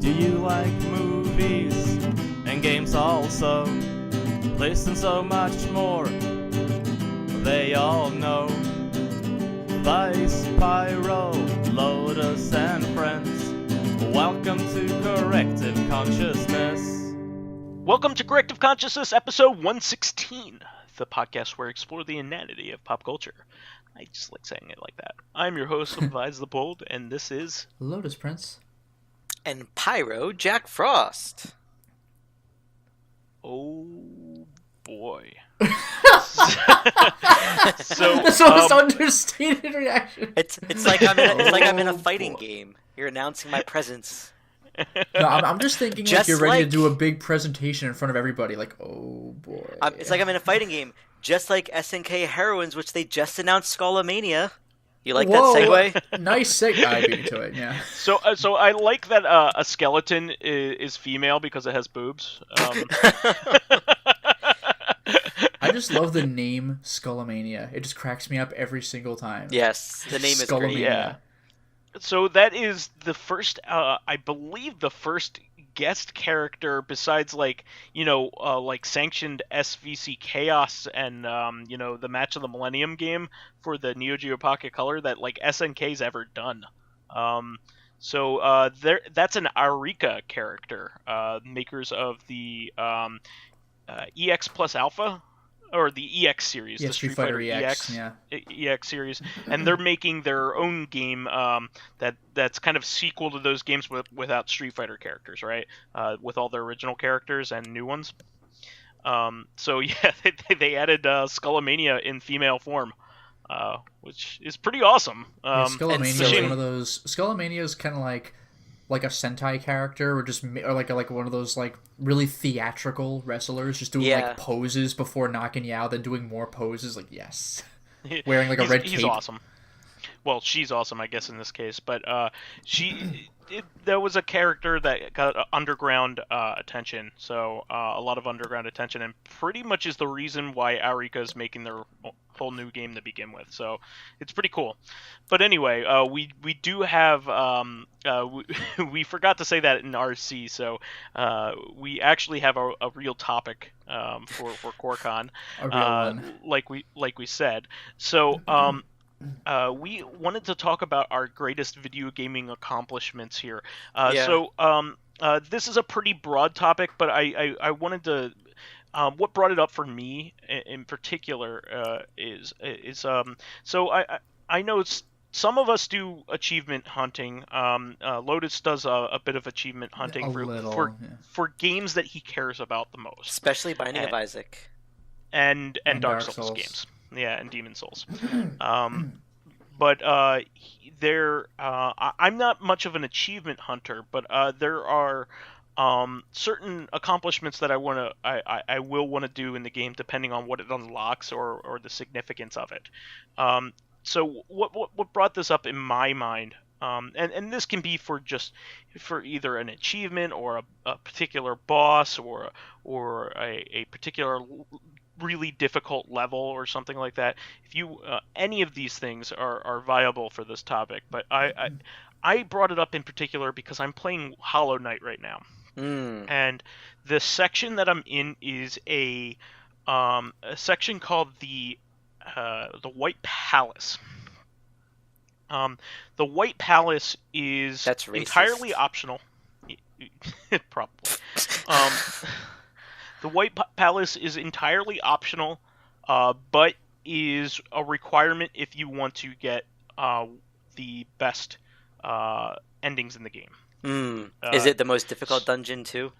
Do you like movies and games also? This and so much more, they all know. Vice, Pyro, Lotus, and friends. Welcome to Corrective Consciousness. Welcome to Corrective Consciousness, episode 116, the podcast where I explore the inanity of pop culture. I just like saying it like that. I'm your host, vysethebold, and this is... Lotus Prince. And PyroJackFrost. Oh, boy. That's the most understated reaction. It's like I'm in a fighting game. You're announcing my presence. No, I'm just thinking like you're ready to do a big presentation in front of everybody. Like, oh boy. It's like I'm in a fighting game, just like SNK Heroines, which they just announced Skullomania. You like that segue? Nice segue. I beat to it. Yeah. So I like that a skeleton is female because it has boobs. I just love the name Skullomania. It just cracks me up every single time. Yes, the name is great. Yeah. So that is the first, I believe, the first guest character besides like sanctioned SVC Chaos and the Match of the Millennium game for the Neo Geo Pocket Color that like SNK's ever done. That's an Arika character, makers of the EX Plus Alpha. Or the EX series, the Street Fighter EX series, and they're making their own game that's kind of sequel to those games without Street Fighter characters, right? With all their original characters and new ones. They added Skullomania in female form, which is pretty awesome. Skullomania is one of those. Skullomania is kind of like a Sentai character, or like one of those like really theatrical wrestlers, just doing like poses before knocking you out, then doing more poses. Like yes, wearing like a red cape. He's awesome. Well, she's awesome, I guess, in this case. But there was a character that got underground attention, so a lot of underground attention, and pretty much is the reason why Arika is making their whole new game to begin with. So it's pretty cool. But anyway, we do have we forgot to say that in RC, so we actually have a real topic for CoreCon, a real one. like we said. So. We wanted to talk about our greatest video gaming accomplishments here. This is a pretty broad topic, but I wanted to. What brought it up for me in particular I know some of us do achievement hunting. Lotus does a bit of achievement hunting for games that he cares about the most, especially Binding of Isaac and Dark Souls games. Yeah, and Demon Souls. I'm not much of an achievement hunter, but there are certain accomplishments that I will want to do in the game, depending on what it unlocks or the significance of it. So what brought this up in my mind? And this can be for either an achievement or a particular boss or a particular really difficult level or something like that. If you any of these things are viable for this topic, but I brought it up in particular because I'm playing Hollow Knight right now, and the section that I'm in is a section called the White Palace. The White Palace is entirely optional. Probably. The White Palace is entirely optional, but is a requirement if you want to get the best endings in the game. Is it the most difficult dungeon too?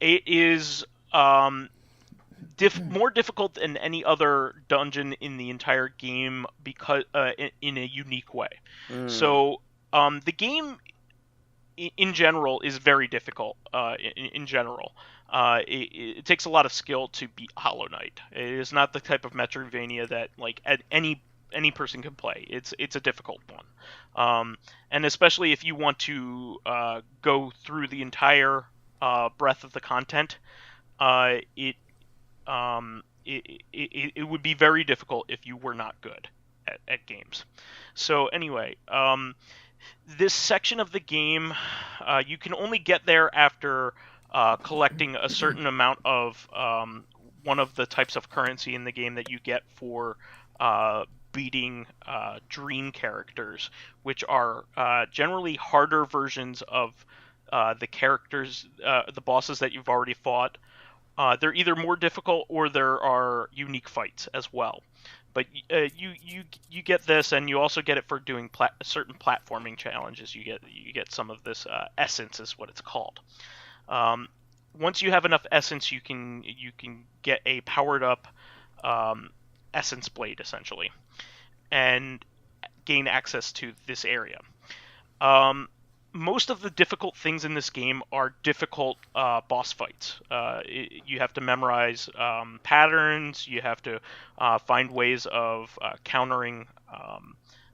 It is more difficult than any other dungeon in the entire game because in a unique way. So the game in general is very difficult. In general. It takes a lot of skill to beat Hollow Knight. It is not the type of Metroidvania that like any person can play. It's a difficult one, and especially if you want to go through the entire breadth of the content, it would be very difficult if you were not good at games. So anyway, this section of the game, you can only get there after collecting a certain amount of one of the types of currency in the game that you get for beating dream characters, which are generally harder versions of the characters, the bosses that you've already fought. They're either more difficult or there are unique fights as well. But you get this, and you also get it for doing certain platforming challenges. You get some of this essence, is what it's called. Once you have enough essence, you can get a powered up essence blade essentially, and gain access to this area. Most of the difficult things in this game are difficult boss fights. You have to memorize patterns. You have to find ways of countering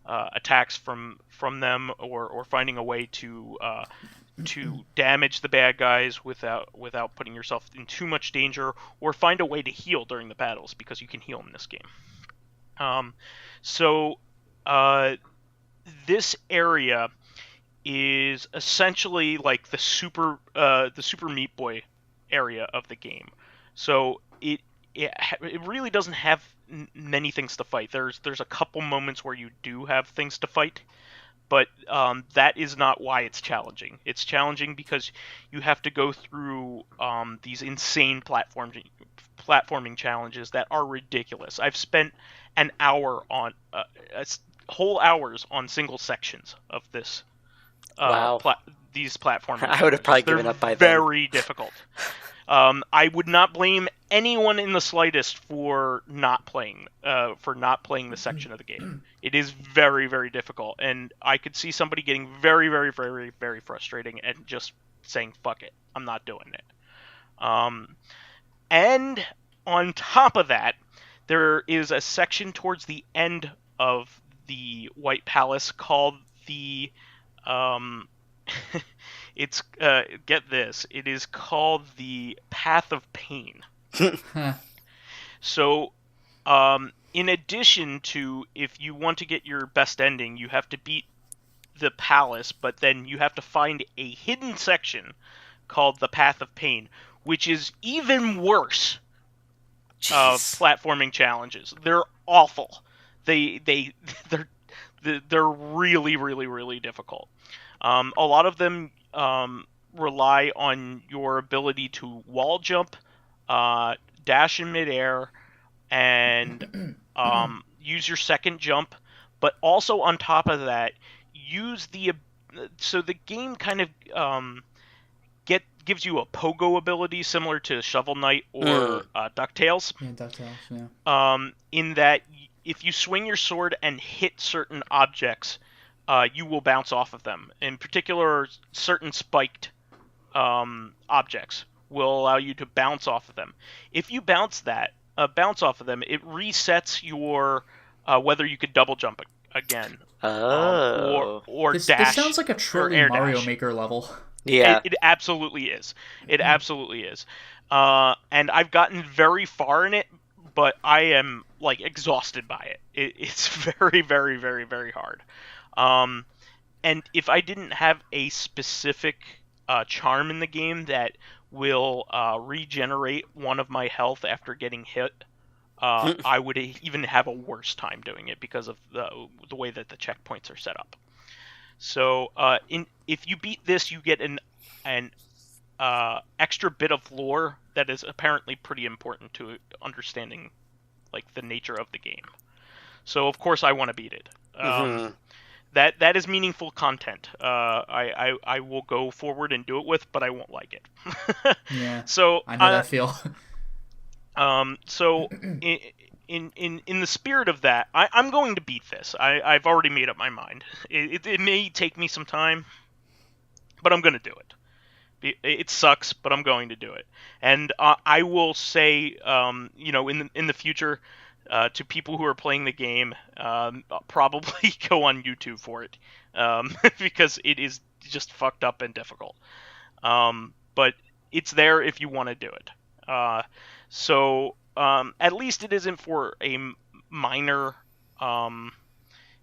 attacks from them, or finding a way to damage the bad guys without putting yourself in too much danger, or find a way to heal during the battles, because you can heal in this game. This area is essentially like the Super Meat Boy area of the game. So it really doesn't have many things to fight. There's a couple moments where you do have things to fight, but that is not why it's challenging. It's challenging because you have to go through these insane platforming challenges that are ridiculous. I've spent an hour on whole hours on single sections of this. Wow. These platforming I would have probably given up by then. Very difficult. I would not blame anyone in the slightest for not playing the section of the game. It is very, very difficult, and I could see somebody getting very, very, very, very frustrating and just saying, "Fuck it, I'm not doing it." And on top of that, there is a section towards the end of the White Palace called the it's get this, it is called the Path of Pain. So in addition to, if you want to get your best ending, you have to beat the palace, but then you have to find a hidden section called the Path of Pain, which is even worse of platforming challenges. They're awful. They're really, really, really difficult. A lot of them rely on your ability to wall jump, dash in midair, and use your second jump. But also on top of that, so the game kind of gives you a pogo ability similar to Shovel Knight or DuckTales. Yeah, DuckTales, yeah. In that, if you swing your sword and hit certain objects, you will bounce off of them. In particular, certain spiked objects will allow you to bounce off of them. If you bounce off of them, it resets your whether you could double jump again. Or this, dash. This sounds like a truly Mario dash. Maker level. Yeah. It absolutely is. It absolutely is. And I've gotten very far in it, but I am like exhausted by it. It's very, very, very, very hard. And if I didn't have a specific charm in the game that will regenerate one of my health after getting hit, I would even have a worse time doing it because of the way that the checkpoints are set up. So if you beat this, you get an extra bit of lore that is apparently pretty important to understanding like the nature of the game. So of course I want to beat it. That is meaningful content. I will go forward and do it with, but I won't like it. Yeah. So I know that feel. So in the spirit of that, I'm going to beat this. I've already made up my mind. It may take me some time, but I'm going to do it. It sucks, but I'm going to do it. And I will say, in the future, to people who are playing the game, probably go on YouTube for it, because it is just fucked up and difficult. But it's there if you want to do it. So at least it isn't for a minor.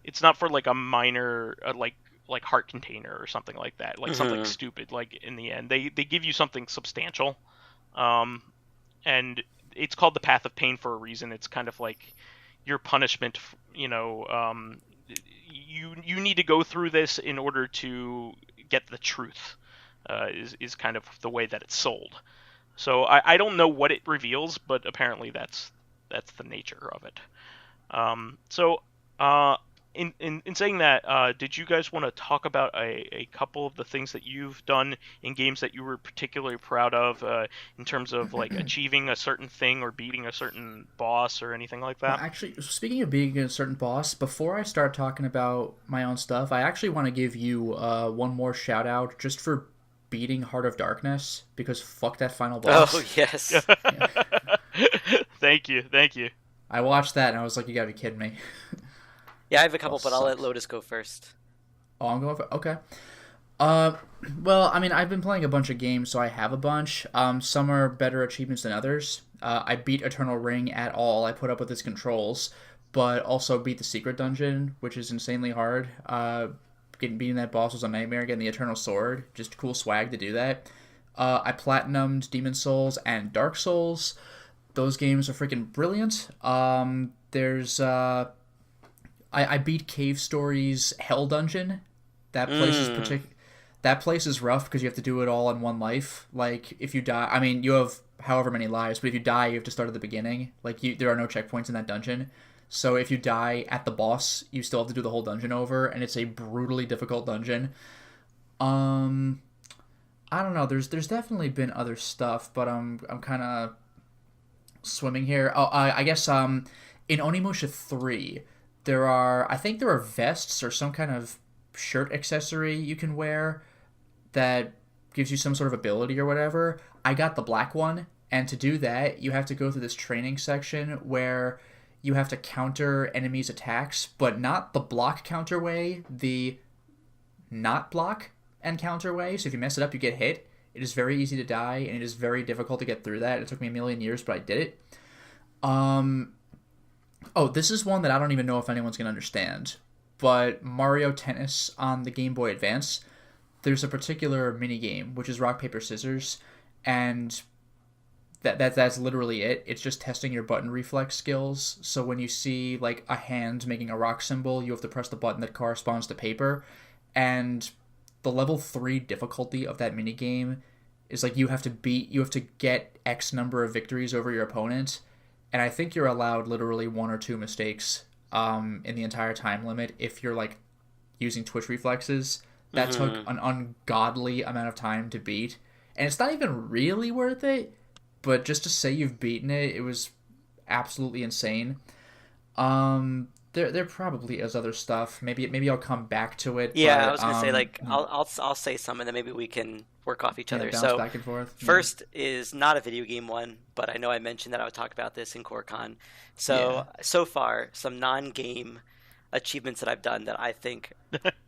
It's not for like a minor like heart container or something like that, like something stupid. Like in the end, they give you something substantial, and it's called the Path of Pain for a reason. It's kind of like your punishment. You need to go through this in order to get the truth. Is kind of the way that it's sold. So I don't know what it reveals, but apparently that's the nature of it. In saying that, did you guys want to talk about a couple of the things that you've done in games that you were particularly proud of, in terms of like achieving a certain thing or beating a certain boss or anything like that? Well, actually, speaking of beating a certain boss, before I start talking about my own stuff, I actually want to give you one more shout out just for beating Heart of Darkness, because fuck that final boss. Oh, yes. Yeah. Thank you. I watched that and I was like, you gotta be kidding me. Yeah, I have a couple, That but I'll let sucks. Lotus go first. Oh, I'm going for... Okay. Well, I mean, I've been playing a bunch of games, so I have a bunch. Some are better achievements than others. I beat Eternal Ring at all. I put up with its controls, but also beat the secret dungeon, which is insanely hard. Beating that boss was a nightmare. Getting the Eternal Sword, just cool swag to do that. I platinumed Demon Souls and Dark Souls. Those games are freaking brilliant. I beat Cave Story's Hell Dungeon. That place is That place is rough because you have to do it all in one life. Like, if you die... I mean, you have however many lives, but if you die, you have to start at the beginning. Like, there are no checkpoints in that dungeon. So if you die at the boss, you still have to do the whole dungeon over, and it's a brutally difficult dungeon. I don't know. There's definitely been other stuff, but I'm kind of swimming here. Oh, I guess in Onimusha 3, I think there are vests or some kind of shirt accessory you can wear that gives you some sort of ability or whatever. I got the black one, and to do that, you have to go through this training section where you have to counter enemies' attacks, but not the block counter way, the not block and counter way. So if you mess it up, you get hit. It is very easy to die, and it is very difficult to get through that. It took me a million years, but I did it. Oh, this is one that I don't even know if anyone's going to understand, but Mario Tennis on the Game Boy Advance, there's a particular minigame, which is rock, paper, scissors, and that's literally it. It's just testing your button reflex skills. So when you see like a hand making a rock symbol, you have to press the button that corresponds to paper, and the level 3 difficulty of that minigame is like you have to get X number of victories over your opponent, and I think you're allowed literally 1 or 2 mistakes in the entire time limit if you're like using twitch reflexes. That took an ungodly amount of time to beat, and it's not even really worth it, but just to say you've beaten it, it was absolutely insane. There probably is other stuff. Maybe I'll come back to it. Yeah, but, I was gonna say, like, I'll say some, and then maybe we can work off each other. Bounce So back and forth. first is not a video game one, but I know I mentioned that I would talk about this in CoreCon. So far, some non-game achievements that I've done that I think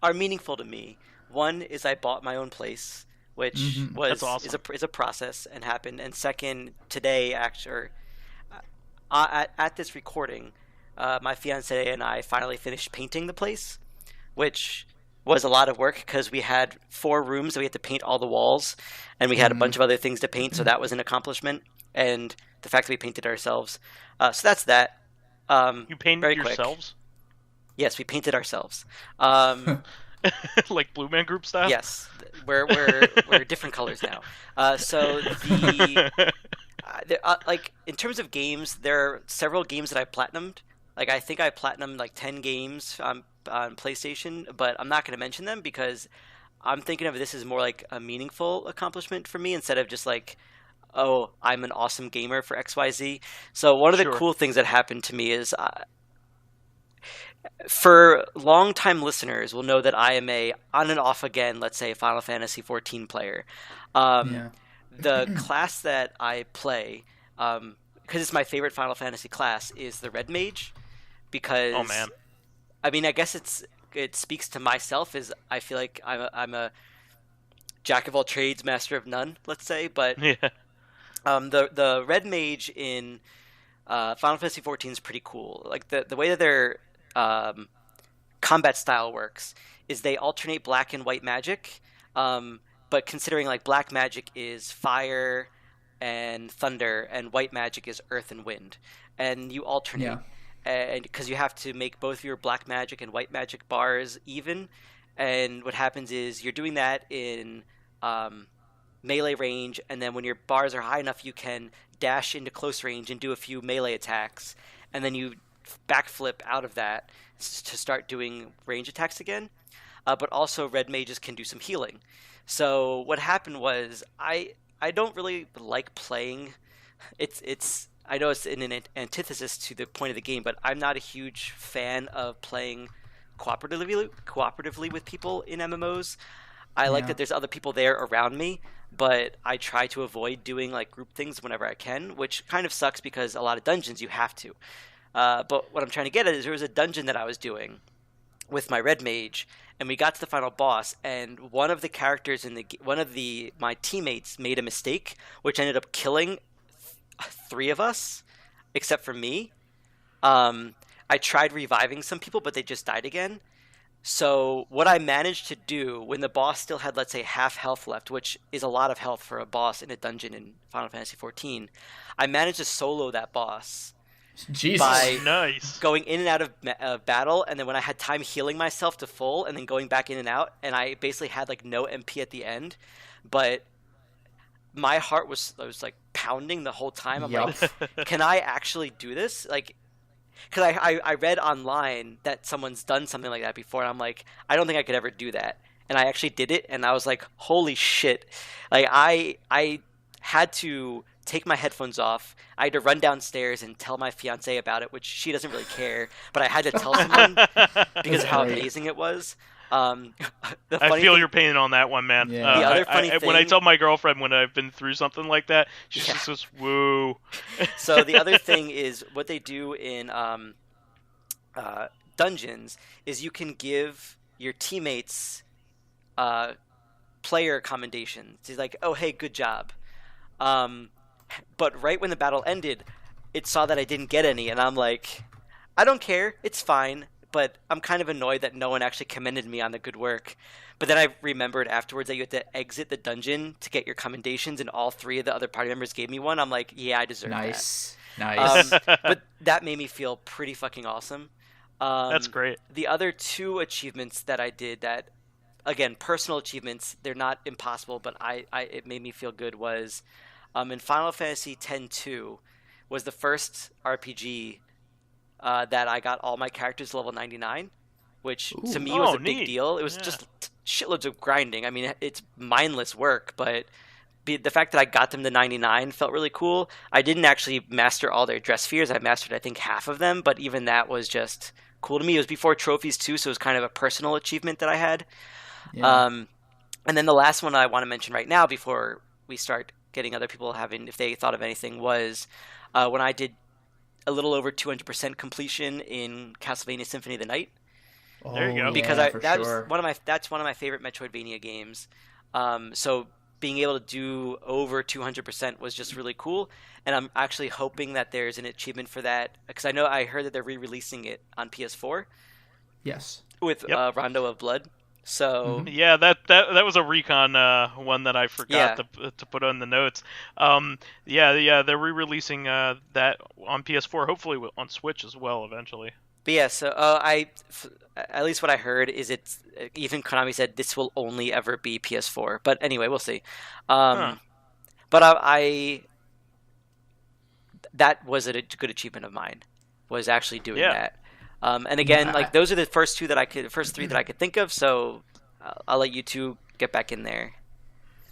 are meaningful to me. One is I bought my own place, which That's awesome. is a process and happened. And second, today, actually, at this recording, my fiance and I finally finished painting the place, which was a lot of work because we had 4 rooms that we had to paint all the walls, and we had a bunch of other things to paint, so that was an accomplishment. And the fact that we painted ourselves. So that's that. You painted very yourselves? Quick. Yes, we painted ourselves. Like Blue Man Group style? Yes, we're different colors now. So like in terms of games, there are several games that I platinumed. Like I think I platinumed like 10 games on PlayStation, but I'm not going to mention them because I'm thinking of this as more like a meaningful accomplishment for me instead of just like, oh, I'm an awesome gamer for XYZ. So one of the cool things that happened to me is, for long-time listeners will know that I am a on and off again, let's say, Final Fantasy XIV player. The class that I play, because it's my favorite Final Fantasy class, is the Red Mage. Because, oh man, I mean, I guess it speaks to myself as I feel like I'm a jack of all trades, master of none, let's say. But the Red Mage in Final Fantasy XIV is pretty cool. Like the way that they're combat style works is they alternate black and white magic, but considering like black magic is fire and thunder, and white magic is earth and wind, and you alternate, and because you have to make both your black magic and white magic bars even, and what happens is you're doing that in melee range, and then when your bars are high enough, you can dash into close range and do a few melee attacks, and then you backflip out of that to start doing range attacks again. But also red mages can do some healing. So what happened was I don't really like playing. I know it's in an antithesis to the point of the game, but I'm not a huge fan of playing cooperatively with people in MMOs. I like that there's other people there around me, but I try to avoid doing like group things whenever I can, which kind of sucks because a lot of dungeons you have to. But what I'm trying to get at is there was a dungeon that I was doing with my red mage, and we got to the final boss, and one of the characters my teammates made a mistake, which ended up killing 3 of us, except for me. I tried reviving some people, but they just died again. So what I managed to do when the boss still had, let's say, half health left, which is a lot of health for a boss in a dungeon in Final Fantasy XIV, I managed to solo that boss. Jesus. By nice. going in and out of battle, and then when I had time healing myself to full, and then going back in and out, and I basically had like no MP at the end, but my heart was like pounding the whole time. I'm like, can I actually do this? Like, because I read online that someone's done something like that before, and I'm like, I don't think I could ever do that. And I actually did it, and I was like, holy shit. Like, I had to take my headphones off. I had to run downstairs and tell my fiance about it, which she doesn't really care, but I had to tell someone because of how amazing it was. I feel your pain on that one, man. Yeah. The other funny thing, when I tell my girlfriend when I've been through something like that, she just says, woo. So the other thing is what they do in dungeons is you can give your teammates player commendations. It's like, oh, hey, good job. But right when the battle ended, it saw that I didn't get any, and I'm like, I don't care, it's fine, but I'm kind of annoyed that no one actually commended me on the good work. But then I remembered afterwards that you had to exit the dungeon to get your commendations, and all 3 of the other party members gave me one. I'm like, yeah, I deserve that. Nice. But that made me feel pretty fucking awesome. That's great. The other 2 achievements that I did that, again, personal achievements, they're not impossible, but it made me feel good was... in Final Fantasy X-2 was the first RPG that I got all my characters to level 99, which to me was a big deal. It was just shitloads of grinding. I mean, it's mindless work, but the fact that I got them to 99 felt really cool. I didn't actually master all their dress spheres. I mastered, I think, half of them, but even that was just cool to me. It was before trophies too, so it was kind of a personal achievement that I had. Yeah. And then the last one I want to mention right now before we start getting other people having, if they thought of anything, was when I did a little over 200% completion in Castlevania Symphony of the Night. There you go. Because that's one of my favorite Metroidvania games. So being able to do over 200% was just really cool, and I'm actually hoping that there's an achievement for that, because I heard that they're re-releasing it on PS4. Yes. With Rondo of Blood. So yeah, that was a recon one that I forgot to put on the notes. They're re-releasing that on PS4, hopefully on Switch as well eventually. But yeah, so at least what I heard is even Konami said this will only ever be PS4. But anyway, we'll see. But that was a good achievement of mine, was actually doing that. And again, like those are the first 3 that I could think of. So I'll let you 2 get back in there.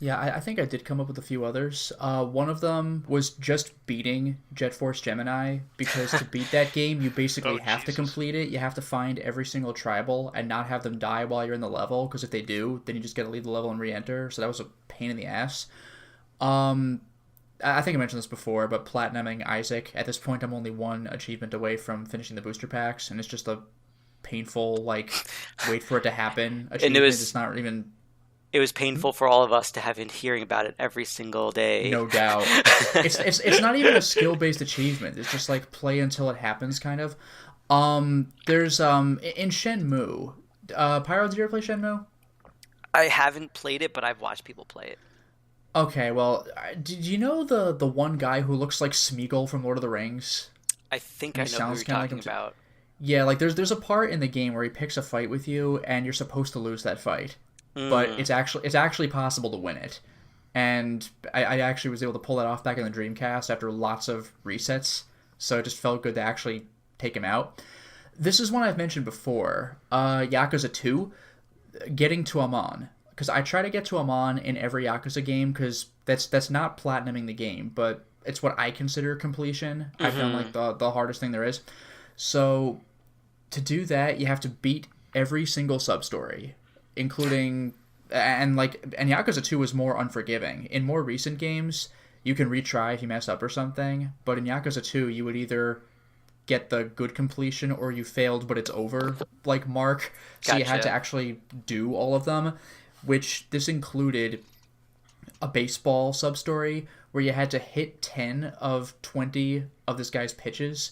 Yeah, I think I did come up with a few others. One of them was just beating Jet Force Gemini, because to beat that game, you basically have to complete it. You have to find every single tribal and not have them die while you're in the level, because if they do, then you just got to leave the level and re-enter. So that was a pain in the ass. I think I mentioned this before, but platinuming Isaac. At this point, I'm only 1 achievement away from finishing the booster packs, and it's just a painful, like, wait for it to happen achievement. And it's not even... It was painful for all of us to have been hearing about it every single day. No doubt. It's not even a skill-based achievement. It's just like play until it happens, kind of. There's in Shenmue. Pyro, did you ever play Shenmue? I haven't played it, but I've watched people play it. Okay, well, did you know the one guy who looks like Smeagol from Lord of the Rings? I think I know who you're talking about. Yeah, like there's a part in the game where he picks a fight with you, and you're supposed to lose that fight, but it's actually possible to win it. And I actually was able to pull that off back in the Dreamcast after lots of resets, so it just felt good to actually take him out. This is one I've mentioned before, Yakuza 2, getting to Amon. Because I try to get to Amon in every Yakuza game, because that's not platinuming the game, but it's what I consider completion. I found like the hardest thing there is. So to do that, you have to beat every single sub-story, including... And Yakuza 2 was more unforgiving. In more recent games, you can retry if you mess up or something, but in Yakuza 2, you would either get the good completion or you failed but it's over like mark. So Gotcha. You had to actually do all of them, which this included a baseball sub-story where you had to hit 10 of 20 of this guy's pitches,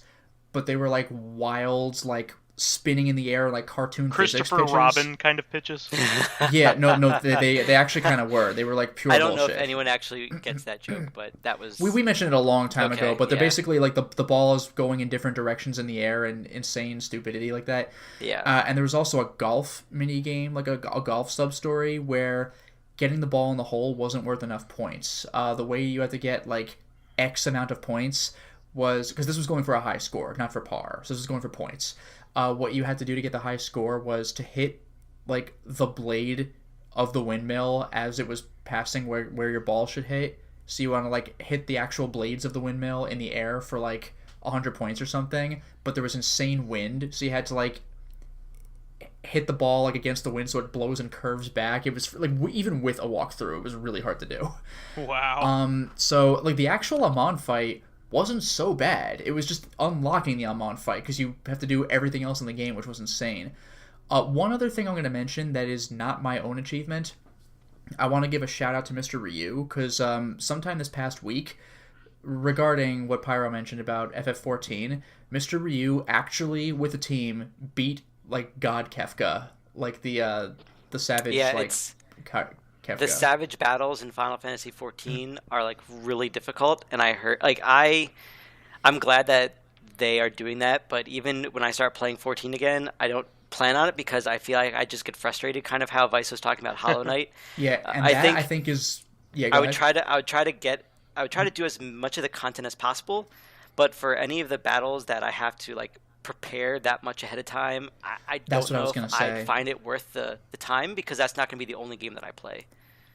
but they were like wild, like spinning in the air like cartoon physics Christopher pitches. Robin kind of pitches. Yeah, no, they actually kind of were. They were like pure bullshit. I don't know if anyone actually gets that joke, but that was... We mentioned it a long time ago, but they're yeah. basically like the ball is going in different directions in the air and insane stupidity like that. Yeah. And there was also a golf mini game, like a golf sub-story where getting the ball in the hole wasn't worth enough points. The way you had to get like X amount of points was... Because this was going for a high score, not for par. So this was going for points. What you had to do to get the high score was to hit like the blade of the windmill as it was passing where your ball should hit. So you want to like hit the actual blades of the windmill in the air for like 100 points or something. But there was insane wind, so you had to like hit the ball like against the wind so it blows and curves back. It was like even with a walkthrough, it was really hard to do. Wow. So like the actual Amon fight wasn't so bad. It was just unlocking the Amon fight because you have to do everything else in the game, which was insane. One other thing I'm going to mention that is not my own achievement, I want to give a shout out to Mr. Ryu because sometime this past week, regarding what Pyro mentioned about FF14, Mr. Ryu actually with a team beat like God Kefka, like the savage Kefka. The savage battles in Final Fantasy XIV are like really difficult, and I heard like I'm glad that they are doing that. But even when I start playing 14 again, I don't plan on it because I feel like I just get frustrated. Kind of how Vice was talking about Hollow Knight. Yeah, and I think is yeah. I would try to do as much of the content as possible, but for any of the battles that I have to like prepare that much ahead of time, I don't know if I find it worth the time because that's not going to be the only game that I play.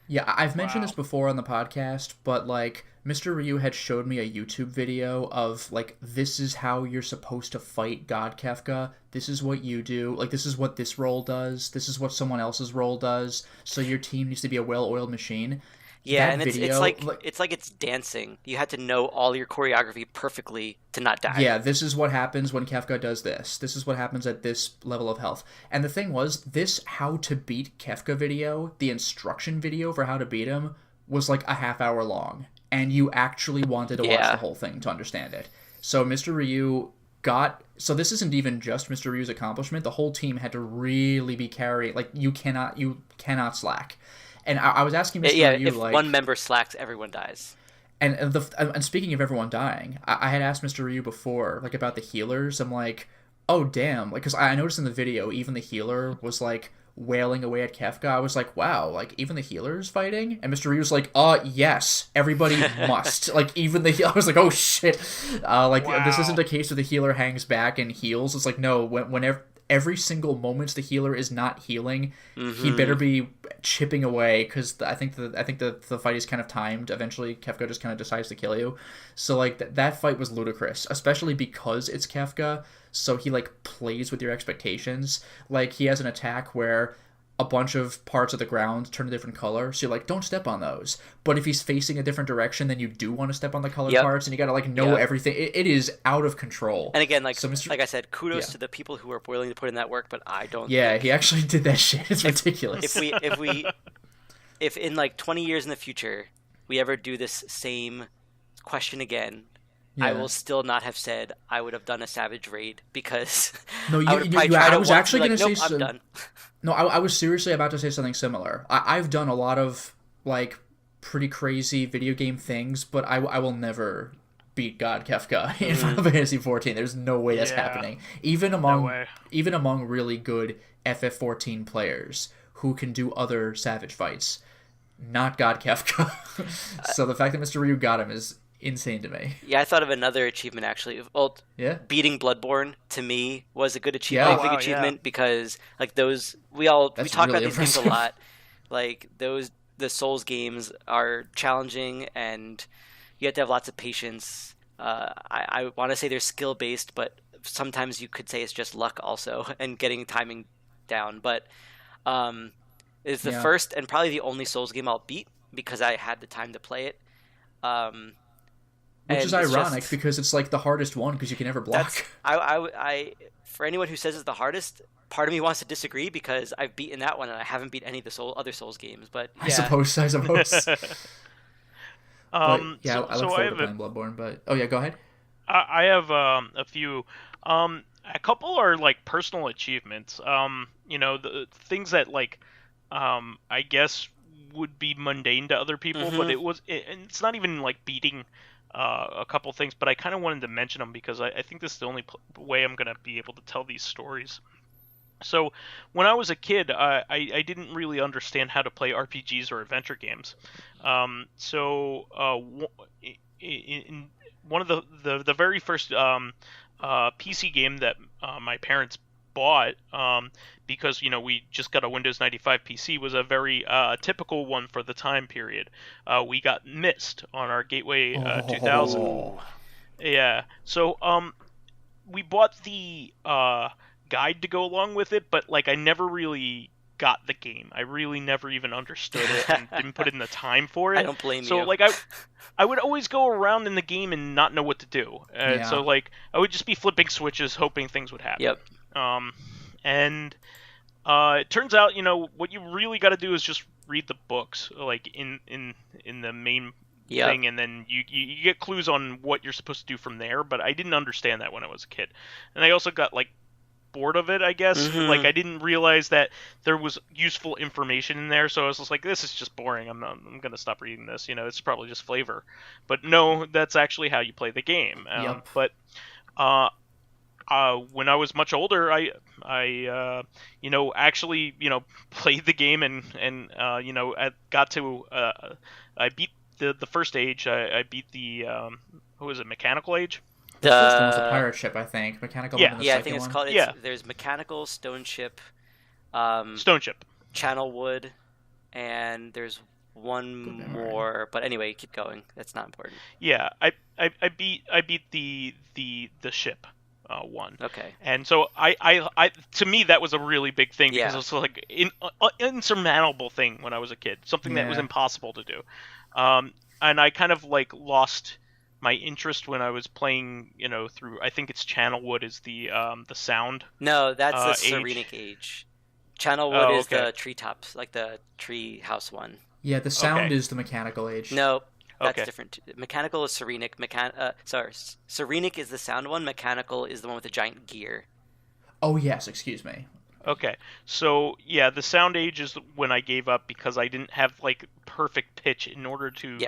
Yeah, I've mentioned this before on the podcast, but like Mr. Ryu had showed me a YouTube video of like this is how you're supposed to fight God Kefka. This is what you do. Like this is what this role does. This is what someone else's role does. So your team needs to be a well-oiled machine. Yeah, and it's like it's dancing. You had to know all your choreography perfectly to not die. Yeah, this is what happens when Kefka does this. This is what happens at this level of health. And the thing was, this how to beat Kefka video, the instruction video for how to beat him, was like a half hour long. And you actually wanted to watch the whole thing to understand it. So Mr. Ryu so this isn't even just Mr. Ryu's accomplishment. The whole team had to really be carrying. Like you cannot slack. And I was asking Mr. Ryu, if like... one member slacks, everyone dies. And speaking of everyone dying, I had asked Mr. Ryu before, like, about the healers. I'm like, oh, damn. Like, because I noticed in the video, even the healer was, like, wailing away at Kefka. I was like, wow, like, even the healer's fighting? And Mr. Ryu was like, yes, everybody must. Like, even the healer... I was like, oh, shit. This isn't a case where the healer hangs back and heals. It's like, no, whenever... Every single moment the healer is not healing, he better be chipping away because I think the fight is kind of timed. Eventually, Kefka just kind of decides to kill you. So like that fight was ludicrous, especially because it's Kefka. So he like plays with your expectations. Like he has an attack where a bunch of parts of the ground turn a different color, so you're like, don't step on those. But if he's facing a different direction, then you do want to step on the colored parts, and you gotta like know everything. It is out of contrul. And again, like I said, kudos to the people who are willing to put in that work, but I don't. Yeah, he actually did that shit. It's ridiculous. If in like 20 years in the future we ever do this same question again, I will still not have said I would have done a Savage raid because No, I was actually going to say I'm done. No, I was seriously about to say something similar. I've done a lot of like pretty crazy video game things, but I will never beat God Kefka in Final Fantasy 14. There's no way that's happening. Even among really good FF14 players who can do other Savage fights, not God Kefka. So the fact that Mr. Ryu got him is insane to me. Yeah, I thought of another achievement actually. Well, beating Bloodborne to me was a good achievement, big achievement because like those we talk really about these games a lot. Like the Souls games are challenging and you have to have lots of patience. I want to say they're skill based, but sometimes you could say it's just luck also and getting timing down. But it's the first and probably the only Souls game I'll beat because I had the time to play it. Which is ironic because it's like the hardest one because you can never block. I for anyone who says it's the hardest, part of me wants to disagree because I've beaten that one and I haven't beat any of the other Souls games. But I suppose. I look forward to playing Bloodborne. But go ahead. I have a few. A couple are like personal achievements. The things that like I guess would be mundane to other people, but it's not even like beating a couple things, but I kind of wanted to mention them because I think this is the only way I'm going to be able to tell these stories. So when I was a kid, I didn't really understand how to play RPGs or adventure games. In one of the very first PC game that my parents bought, because we just got a Windows 95 PC, was a very typical one for the time period. We got Myst on our Gateway 2000. Yeah, so we bought the guide to go along with it, but like I never really got the game. I really never even understood it and didn't put in the time for it. I don't blame you. So like I would always go around in the game and not know what to do. So like I would just be flipping switches hoping things would happen. Yep. And it turns out, what you really got to do is just read the books, like in the main thing, and then you get clues on what you're supposed to do from there. But I didn't understand that when I was a kid, and I also got like bored of it, I guess. Like I didn't realize that there was useful information in there, so I was just like, this is just boring. I'm gonna stop reading this. It's probably just flavor. But no, that's actually how you play the game. But when I was much older, I actually played the game and got to I beat the first age. I beat the what was it, Mechanical Age? The first one was the pirate ship, I think. Mechanical. I think it's called. There's Mechanical, Stone Ship, Channel Wood, and there's one more. But anyway, keep going. That's not important. Yeah, I beat the ship. One. Okay. And so I to me that was a really big thing because it was like an insurmountable thing when I was a kid, something that was impossible to do. And I kind of like lost my interest when I was playing, through, I think it's Channelwood is the sound. No, that's the Serenic Age. Channelwood is the treetops, like the tree house one. Yeah, the sound is the Mechanical Age. No. That's different. Mechanical is Serenic. Serenic is the sound one. Mechanical is the one with the giant gear. Oh, yes. Excuse me. Okay. So, yeah, the Sound Age is when I gave up because I didn't have, like, perfect pitch in order to beat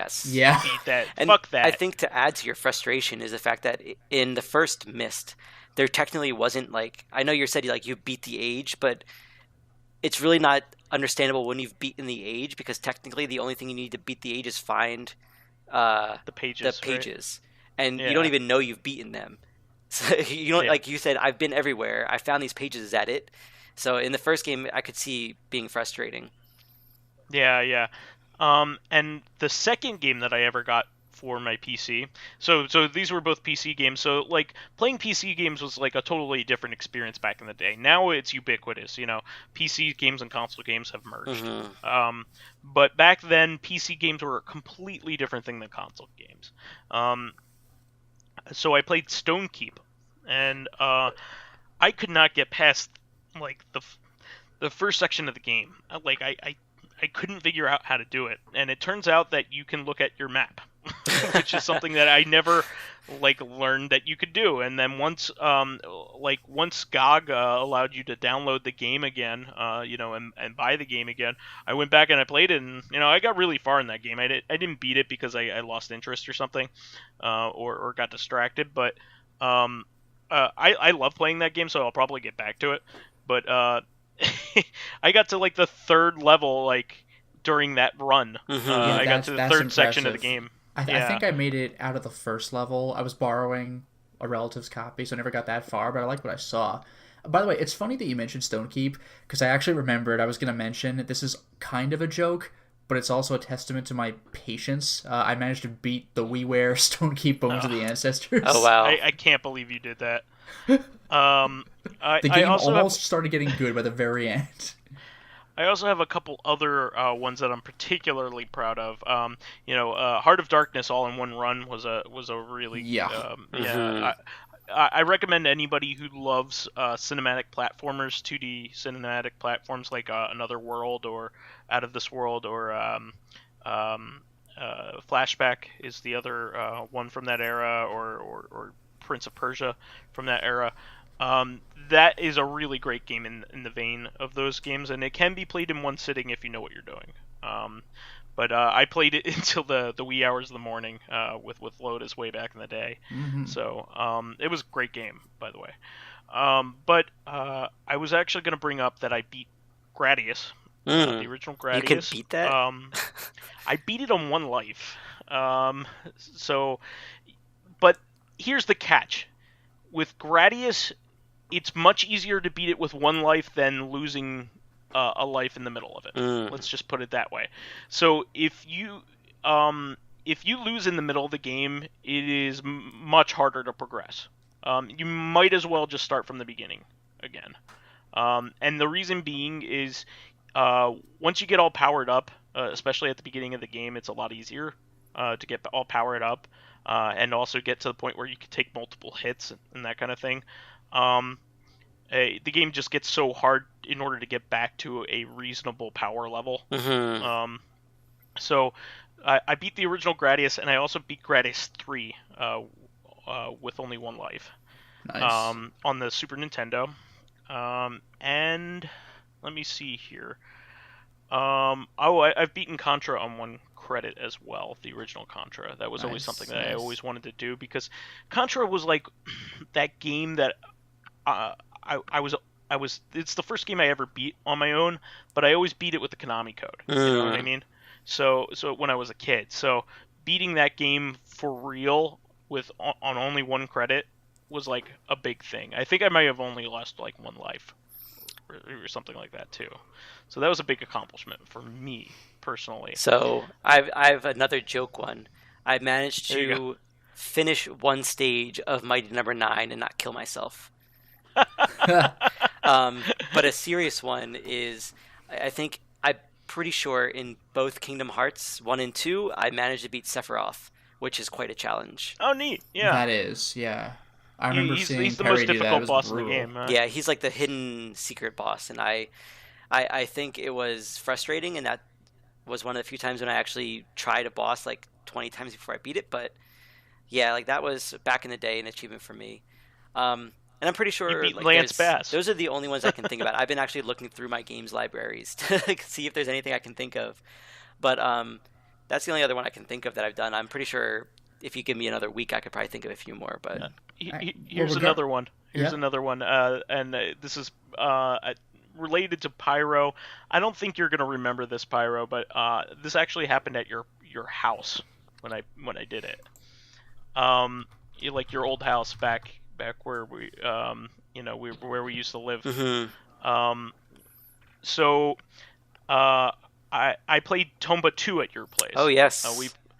that. And fuck that. I think to add to your frustration is the fact that in the first Myst, there technically wasn't, like... I know you said, like, you beat the age, but it's really not understandable when you've beaten the age because technically the only thing you need to beat the age is find... the pages, right? And you don't even know you've beaten them. So like you said, I've been everywhere. I found these pages. Is that it? So in the first game, I could see being frustrating. Yeah. And the second game that I ever got for my PC. So these were both PC games. So like playing PC games was like a totally different experience back in the day. Now it's ubiquitous. PC games and console games have merged. But back then, PC games were a completely different thing than console games. So I played Stone Keep, and I could not get past like the first section of the game. Like I couldn't figure out how to do it, and it turns out that you can look at your map. which is something that I never learned that you could do. And then once GOG allowed you to download the game again, and buy the game again, I went back and I played it, and I got really far in that game. I didn't beat it because I lost interest or something, or got distracted. But I love playing that game, so I'll probably get back to it. But I got to the third level during that run. I got to the third section of the game. I think I made it out of the first level. I was borrowing a relative's copy, so I never got that far, but I liked what I saw. By the way, it's funny that you mentioned Stonekeep, because I actually remembered I was going to mention this is kind of a joke, but it's also a testament to my patience. I managed to beat the WiiWare Stonekeep Bones of the Ancestors. Oh, wow. I can't believe you did that. The game almost started getting good by the very end. I also have a couple other ones that I'm particularly proud of. Heart of Darkness all in one run was a really I recommend anybody who loves cinematic platformers, 2D cinematic platforms like Another World or Out of This World or Flashback is the other one from that era, or Prince of Persia from that era. That is a really great game in the vein of those games, and it can be played in one sitting if you know what you're doing. But I played it until the wee hours of the morning with Lotus way back in the day. Mm-hmm. So it was a great game, by the way. But I was actually going to bring up that I beat Gradius, the original Gradius. You can beat that? I beat it on one life. But here's the catch. With Gradius, it's much easier to beat it with one life than losing a life in the middle of it. Let's just put it that way. So if you lose in the middle of the game, it is much harder to progress. You might as well just start from the beginning again. And the reason being is once you get all powered up, especially at the beginning of the game, it's a lot easier to get all powered up. And also get to the point where you can take multiple hits and that kind of thing. The game just gets so hard in order to get back to a reasonable power level. Mm-hmm. So I beat the original Gradius, and I also beat Gradius 3 with only one life. Nice. On the Super Nintendo. And let me see here. I've beaten Contra on one credit as well, the original Contra. That was always something that I always wanted to do, because Contra was that game that I was it's the first game I ever beat on my own, but I always beat it with the Konami code. You know what I mean? So when I was a kid. So beating that game for real on only one credit was a big thing. I think I might have only lost one life or something like that too. So that was a big accomplishment for me personally. So I have another joke one. I managed to finish one stage of Mighty Number 9 and not kill myself. But a serious one is, I'm pretty sure in both Kingdom Hearts 1 and 2, I managed to beat Sephiroth, which is quite a challenge. Oh, neat. Yeah. That is, yeah. I remember seeing he's the Perry most do difficult that. boss brutal. in the game. Yeah, he's the hidden secret boss, and I think it was frustrating, and that was one of the few times when I actually tried a boss 20 times before I beat it. But yeah, that was back in the day an achievement for me. And I'm pretty sure you beat Lance Bass. Those are the only ones I can think about. I've been actually looking through my games libraries to see if there's anything I can think of. But that's the only other one I can think of that I've done. I'm pretty sure if you give me another week, I could probably think of a few more. But here's another one. Another one. And this is related to Pyro. I don't think you're gonna remember this, Pyro, but this actually happened at your house when I did it. Your old house back where we where we used to live. Mm-hmm. So I played Tomba 2 at your place. Oh yes,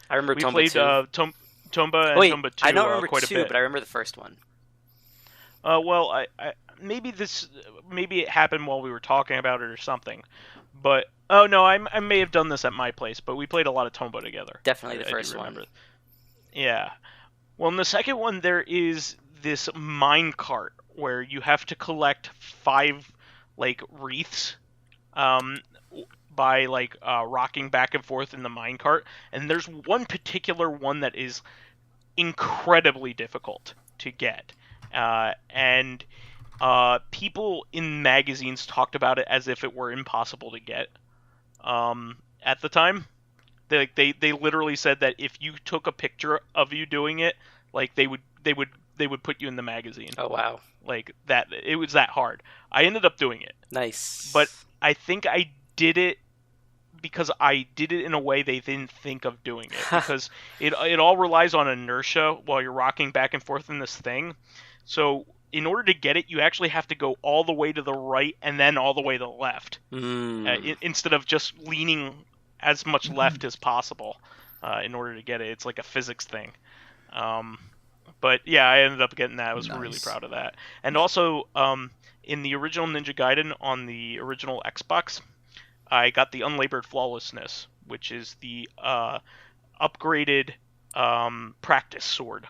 I remember Tomba 2. We played Tomba and Tomba 2 I don't remember quite 2, a bit. but I remember the first one. Well, I maybe it happened while we were talking about it or something. But oh no, I may have done this at my place, but we played a lot of Tomba together. Definitely the first one. Yeah. Well, in the second one, there is this mine cart where you have to collect 5 wreaths. by like rocking back and forth in the minecart, and there's one particular one that is incredibly difficult to get, and people in magazines talked about it as if it were impossible to get. At the time, they literally said that if you took a picture of you doing it, like they would put you in the magazine. Oh wow! Like that, it was that hard. I ended up doing it. Nice. But I think I did it because I did it in a way they didn't think of doing it, because it all relies on inertia while you're rocking back and forth in this thing. So in order to get it, you actually have to go all the way to the right and then all the way to the left, instead of just leaning as much left as possible in order to get it. It's like a physics thing. But yeah, I ended up getting that. I was really proud of that. And also, in the original Ninja Gaiden on the original Xbox, I got the Unlabored Flawlessness, which is the upgraded practice sword.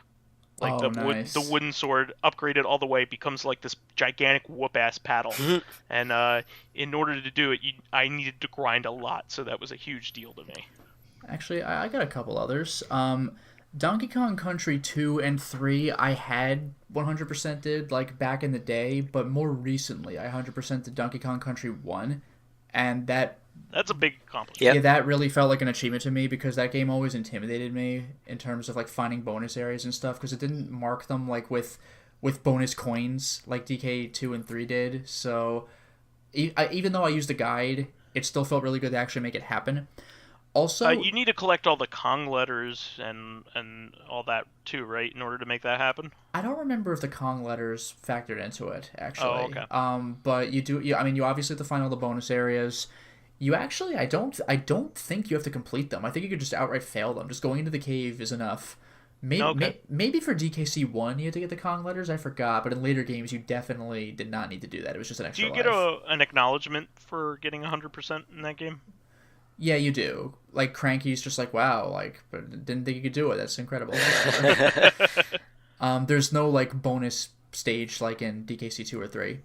Like the wooden sword, upgraded all the way, becomes like this gigantic whoop-ass paddle. And in order to do it, I needed to grind a lot, so that was a huge deal to me. Actually, I got a couple others. Donkey Kong Country 2 and 3, I had 100% did, like, back in the day, but more recently, I 100% did Donkey Kong Country 1, and that's a big accomplishment. Yeah, that really felt like an achievement to me, because that game always intimidated me in terms of like finding bonus areas and stuff, because it didn't mark them like with bonus coins like DK2 and 3 did. So even though I used a guide, it still felt really good to actually make it happen. Also, you need to collect all the Kong letters and all that too, right, in order to make that happen? I don't remember if the Kong letters factored into it, actually. Oh, okay. But you do. I mean, you obviously have to find all the bonus areas. You actually, I don't think you have to complete them. I think you could just outright fail them. Just going into the cave is enough. Maybe for DKC1 you had to get the Kong letters. I forgot. But in later games, you definitely did not need to do that. It was just an extra life. Do you get an acknowledgement for getting 100% in that game? Yeah, you do. Like, Cranky's just like, wow, like, but didn't think you could do it. That's incredible. There's no, like, bonus stage like in DKC 2 or 3.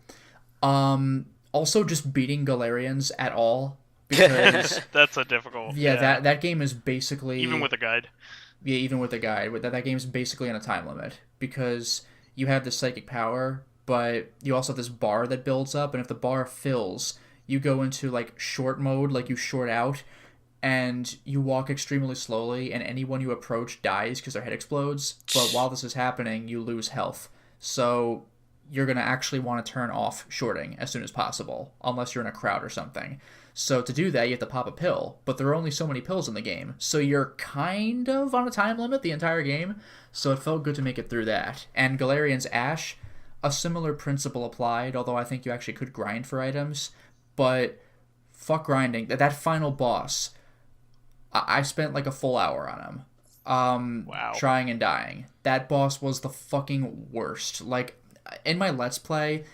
Also, just beating Galarians at all, because that's a difficult. Yeah, that game is basically, even with a guide. Yeah, even with a guide, that game is basically on a time limit, because you have this psychic power, but you also have this bar that builds up, and if the bar fills, you go into like short mode, like you short out, and you walk extremely slowly, and anyone you approach dies because their head explodes. But while this is happening, you lose health, so you're going to actually want to turn off shorting as soon as possible, unless you're in a crowd or something. So to do that, you have to pop a pill, but there are only so many pills in the game, so you're kind of on a time limit the entire game, so it felt good to make it through that. And Galarian's Ash, a similar principle applied, although I think you actually could grind for items, but fuck grinding. That final boss, I spent like a full hour on him. Wow. Trying and dying. That boss was the fucking worst. Like, in my Let's Play,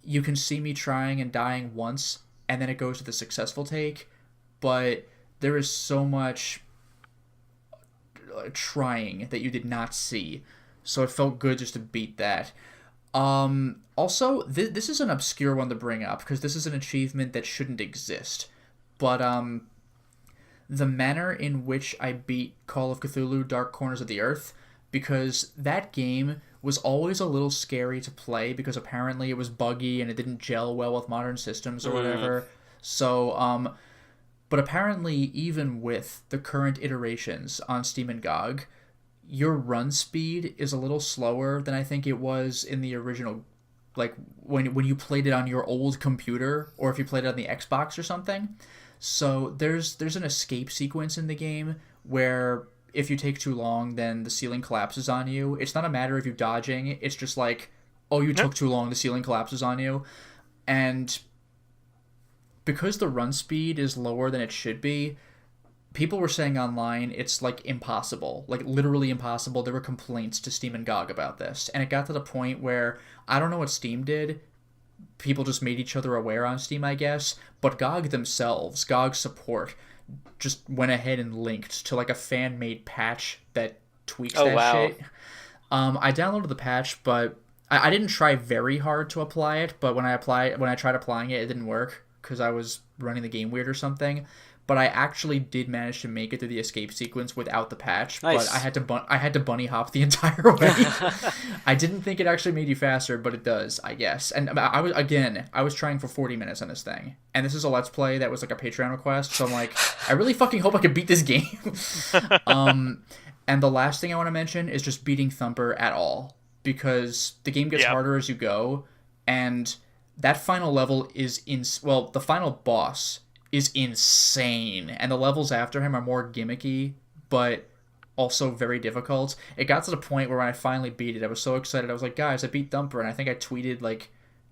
you can see me trying and dying once, and then it goes to the successful take, but there is so much trying that you did not see, so it felt good just to beat that. Also, this is an obscure one to bring up, because this is an achievement that shouldn't exist, but the manner in which I beat Call of Cthulhu Dark Corners of the Earth, because that game was always a little scary to play, because apparently it was buggy and it didn't gel well with modern systems or whatever. So, but apparently even with the current iterations on Steam and GOG, your run speed is a little slower than I think it was in the original, like when you played it on your old computer, or if you played it on the Xbox or something. So there's an escape sequence in the game where if you take too long, then the ceiling collapses on you. It's not a matter of you dodging. It's just like, oh, you took too long, the ceiling collapses on you. And because the run speed is lower than it should be, people were saying online it's like impossible, like literally impossible. There were complaints to Steam and GOG about this. And it got to the point where, I don't know what Steam did. People just made each other aware on Steam, I guess. But GOG themselves, GOG support, just went ahead and linked to like a fan-made patch that tweaks shit. I downloaded the patch, but I didn't try very hard to apply it. But when I tried applying it, it didn't work. because I was running the game weird or something. But I actually did manage to make it through the escape sequence without the patch. Nice. But I had to bunny hop the entire way. I didn't think it actually made you faster, but it does, I guess. And I was trying for 40 minutes on this thing, and this is a Let's Play that was like a Patreon request. So I'm like, I really fucking hope I can beat this game. And the last thing I want to mention is just beating Thumper at all, because the game gets harder as you go, and that final level is the final boss is insane, and the levels after him are more gimmicky, but also very difficult. It got to the point where when I finally beat it, I was so excited. I was like, guys, I beat Thumper, and I think I tweeted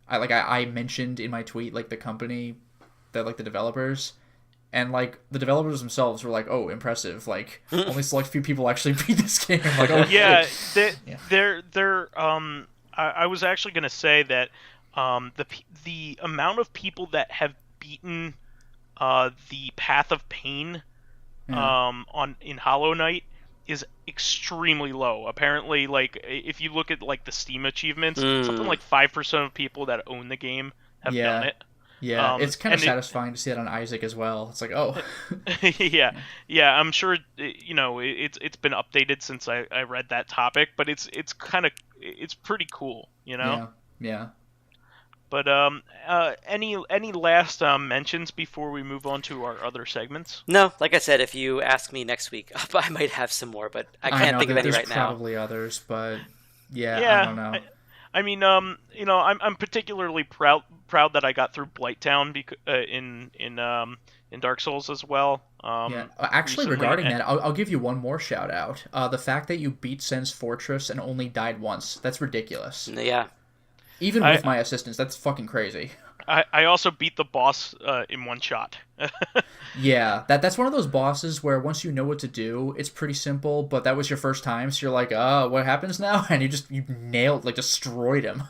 I mentioned in my tweet like the company that like the developers, and like the developers themselves were like, oh, impressive. Like only select few people actually beat this game. I'm like, oh yeah, I was actually gonna say that the amount of people that have beaten the Path of Pain in Hollow Knight is extremely low. Apparently, like if you look at like the Steam achievements, something like 5% of people that own the game have done it. Yeah, it's kind of satisfying to see that on Isaac as well. It's like, oh. yeah, I'm sure it's been updated since I read that topic, but it's pretty cool, Yeah. But any last mentions before we move on to our other segments? No, like I said, if you ask me next week, I might have some more, but I can't think of any right now. There's probably others, but I don't know. I mean, I'm particularly proud that I got through Blighttown in Dark Souls as well. Actually, recently, regarding that, I'll give you one more shout out. The fact that you beat Sen's Fortress and only died once—that's ridiculous. Yeah. Even with my assistance, that's fucking crazy. I also beat the boss in one shot. Yeah, that's one of those bosses where once you know what to do, it's pretty simple, but that was your first time, so you're like, what happens now? And you nailed, like, destroyed him.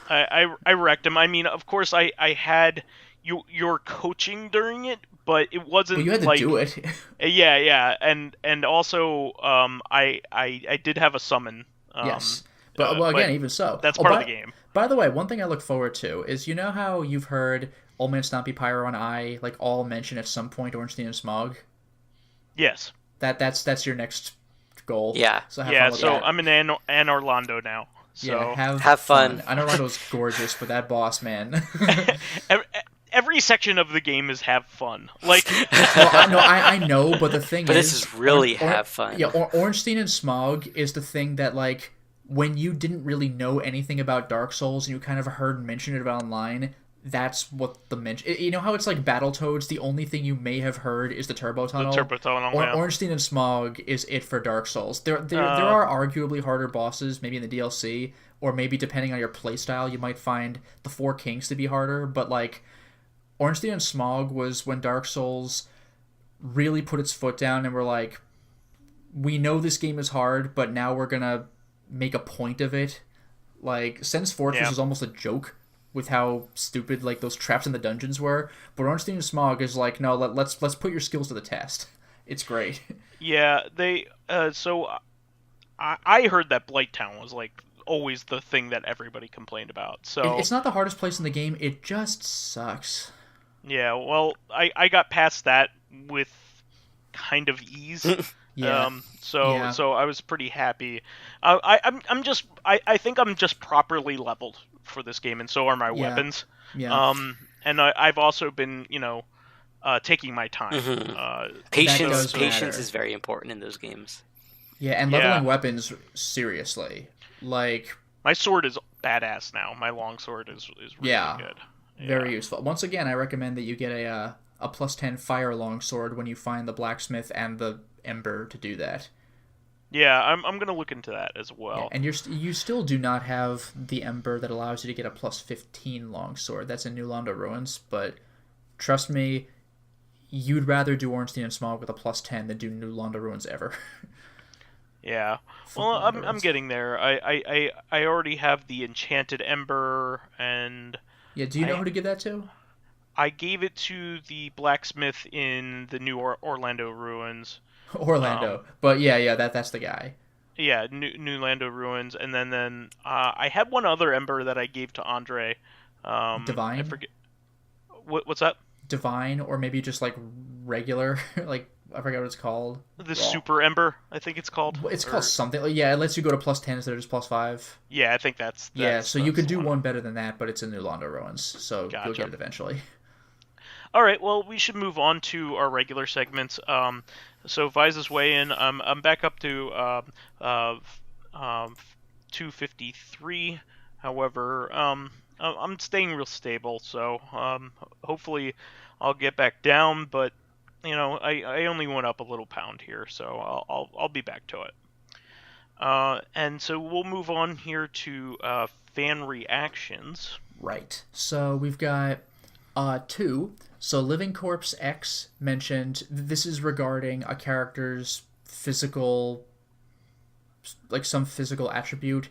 I wrecked him. I mean, of course, I had your coaching during it, but it wasn't. Well, you had to do it. Yeah, and also I did have a summon. Yes. But again, even so, that's part of the game. By the way, one thing I look forward to is, you know how you've heard Old Man Stompy, Pyro, and I like all mention at some point Ornstein and Smog? Yes. That's your next goal. Yeah. So I'm in Anne Orlando now. So have fun. Anne Orlando's gorgeous, but that boss, man. Every section of the game is have fun. Like, well, I know, but the thing but this is really have fun. Yeah, Ornstein and Smog is the thing that, like, when you didn't really know anything about Dark Souls and you kind of heard mention it online, that's what the mention. You know how it's like Battletoads, the only thing you may have heard is the Turbo Tunnel? The Turbo Tunnel, yeah. Ornstein and Smog is it for Dark Souls. There are arguably harder bosses, maybe in the DLC, or maybe depending on your playstyle, you might find the Four Kings to be harder, but like, Ornstein and Smog was when Dark Souls really put its foot down and were like, we know this game is hard, but now we're gonna make a point of it. Like, Sen's Fortress is almost a joke with how stupid like those traps in the dungeons were, but Ornstein and Smog is like, no, let's put your skills to the test. It's great. Yeah, they so I heard that Blighttown was like always the thing that everybody complained about. So it's not the hardest place in the game, it just sucks. Yeah, well, I got past that with kind of ease. So I was pretty happy. I think I'm just properly leveled for this game, and so are my weapons. Yeah. And I've also been, taking my time. Mm-hmm. Patience is very important in those games. Yeah, and leveling weapons, seriously. Like, my sword is badass now. My longsword is really good. Yeah. Very useful. Once again, I recommend that you get a +10 fire longsword when you find the blacksmith and the ember to do that. Yeah, I'm gonna look into that as well. Yeah, and you still do not have the ember that allows you to get a +15 longsword. That's in New Londo Ruins, but trust me, you'd rather do Ornstein and Smog with a +10 than do New Londo Ruins ever. Yeah, well, I'm getting there. I already have the enchanted ember, and yeah. Do you know who to give that to? I gave it to the blacksmith in the New Orlando Ruins. Orlando, but yeah, that's the guy. Yeah, New Lando Ruins, and then I had one other ember that I gave to Andre. Divine. I forget. What's that? divine, or maybe just like regular, like I forget what it's called. The Super Ember, I think it's called. It's called something. Yeah, it lets you go to +10 instead of just +5. Yeah, I think that's so you could do one better than that, but it's in the Londo ruins, so you'll get it eventually. All right, well, we should move on to our regular segments. So Visa's way in. I'm back up to 253. However, I'm staying real stable, so hopefully I'll get back down. But I only went up a little pound here, so I'll be back to it. And so we'll move on here to fan reactions. Right. So we've got 2. So Living Corpse X mentioned this is regarding a character's physical, like some physical attribute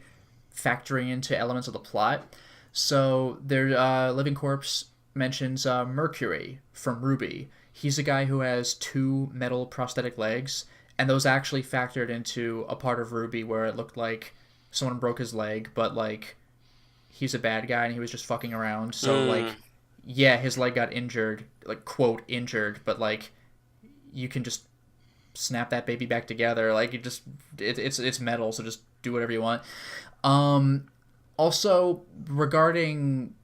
factoring into elements of the plot. So there, Living Corpse mentions Mercury from Ruby. He's a guy who has 2 metal prosthetic legs, and those actually factored into a part of Ruby where it looked like someone broke his leg, but like he's a bad guy and he was just fucking around. So like, yeah, his leg got injured, like quote injured, but like you can just snap that baby back together. Like it's metal, so just do whatever you want. Also regarding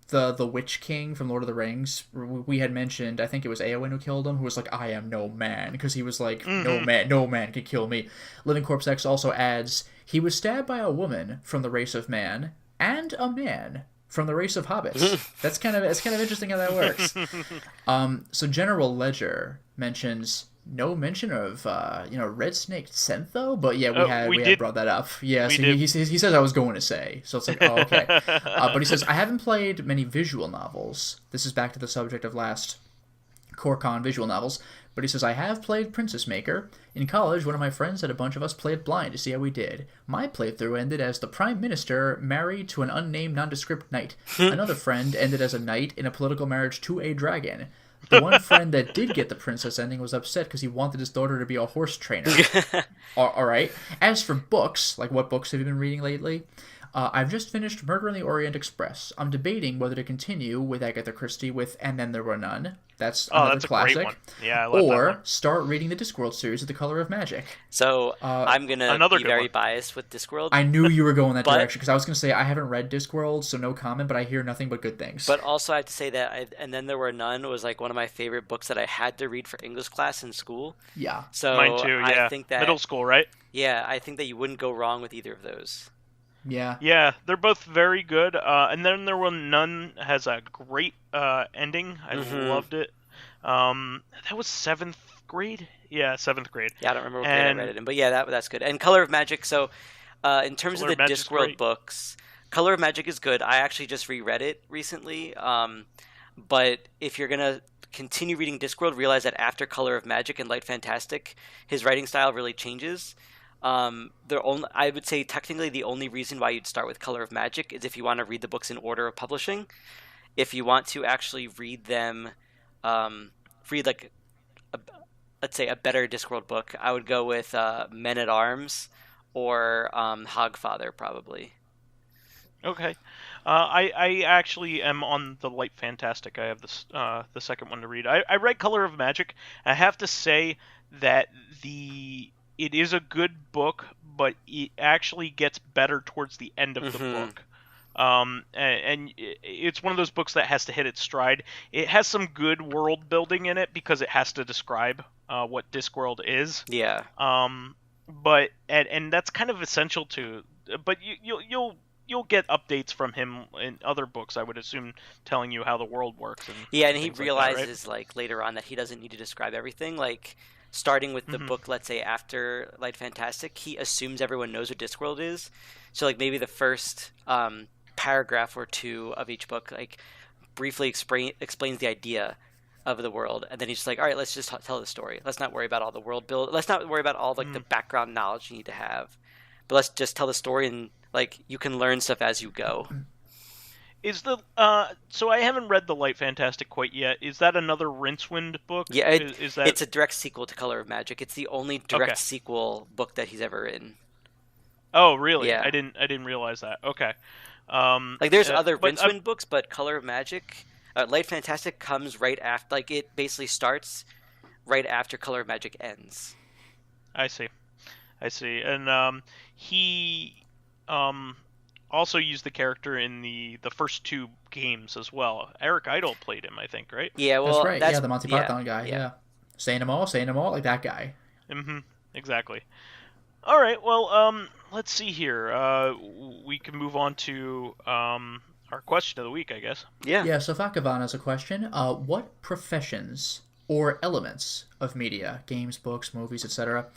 the Witch King from Lord of the Rings, we had mentioned, I think it was Eowyn who killed him, who was like, I am no man, because he was like, no man can kill me. Living Corpse X also adds, he was stabbed by a woman from the race of man and a man from the race of hobbits. It's kind of interesting how that works. So General Ledger mentions no mention of Red Snake Sentho, but yeah, we had brought that up. Yeah, so he says I was going to say, so it's like, oh, okay. But he says I haven't played many visual novels. This is back to the subject of last CoreCon visual novels. But he says, I have played Princess Maker. In college, one of my friends had a bunch of us play it blind to see how we did. My playthrough ended as the Prime Minister married to an unnamed nondescript knight. Another friend ended as a knight in a political marriage to a dragon. The one friend that did get the princess ending was upset because he wanted his daughter to be a horse trainer. All right. As for books, like what books have you been reading lately? I've just finished Murder in the Orient Express. I'm debating whether to continue with Agatha Christie with And Then There Were None. That's another classic. A great one. Yeah, I love that one. Or start reading the Discworld series of The Color of Magic. So I'm going to be very biased with Discworld. I knew you were going that direction because I was going to say I haven't read Discworld, so no comment, but I hear nothing but good things. But also I have to say that And Then There Were None was like one of my favorite books that I had to read for English class in school. Yeah. So mine too, yeah. I think that, middle school, right? Yeah, I think that you wouldn't go wrong with either of those. Yeah, they're both very good. And Then There Were None has a great ending. I loved it. That was 7th grade. Yeah, 7th grade. Yeah, I don't remember what grade I read it in, but yeah, that's good. And Color of Magic. So, in terms of the Discworld books, Color of Magic is good. I actually just reread it recently. But if you're gonna continue reading Discworld, realize that after Color of Magic and Light Fantastic, his writing style really changes. I would say technically the only reason why you'd start with Color of Magic is if you want to read the books in order of publishing. If you want to actually read them, read like, let's say a better Discworld book, I would go with Men at Arms or Hogfather probably. Okay. I actually am on the Light Fantastic. I have the second one to read. I read Color of Magic. I have to say that it is a good book, but it actually gets better towards the end of the book. And it's one of those books that has to hit its stride. It has some good world building in it because it has to describe what Discworld is. Yeah. But that's kind of essential to. But you'll get updates from him in other books, I would assume, telling you how the world works. And he realizes like later on that he doesn't need to describe everything. Like, starting with the book, let's say, after Light Fantastic, he assumes everyone knows what Discworld is. So, like, maybe the first paragraph or 2 of each book, like, briefly explains the idea of the world. And then he's just like, all right, let's just tell the story. Let's not worry about all the world build. Let's not worry about all, like, the background knowledge you need to have. But let's just tell the story and, like, you can learn stuff as you go. Is the so I haven't read the Light Fantastic quite yet. Is that another Rincewind book? Yeah, is that... it's a direct sequel to Color of Magic. It's the only direct sequel book that he's ever written. Oh, really? Yeah. I didn't realize that. Okay. Like there's other Rincewind books, but Color of Magic, Light Fantastic comes right after, like it basically starts right after Color Magic ends. I see, and he also used the character in the first 2 games as well. Eric Idle played him, I think, right? Yeah, well, that's right. Yeah, the Monty Python guy. Yeah. Saying them all, like that guy. Mm-hmm. Exactly. All right. Well, let's see here. We can move on to our question of the week, I guess. Yeah. Yeah. So Fakavan has a question. What professions or elements of media, games, books, movies, etc.,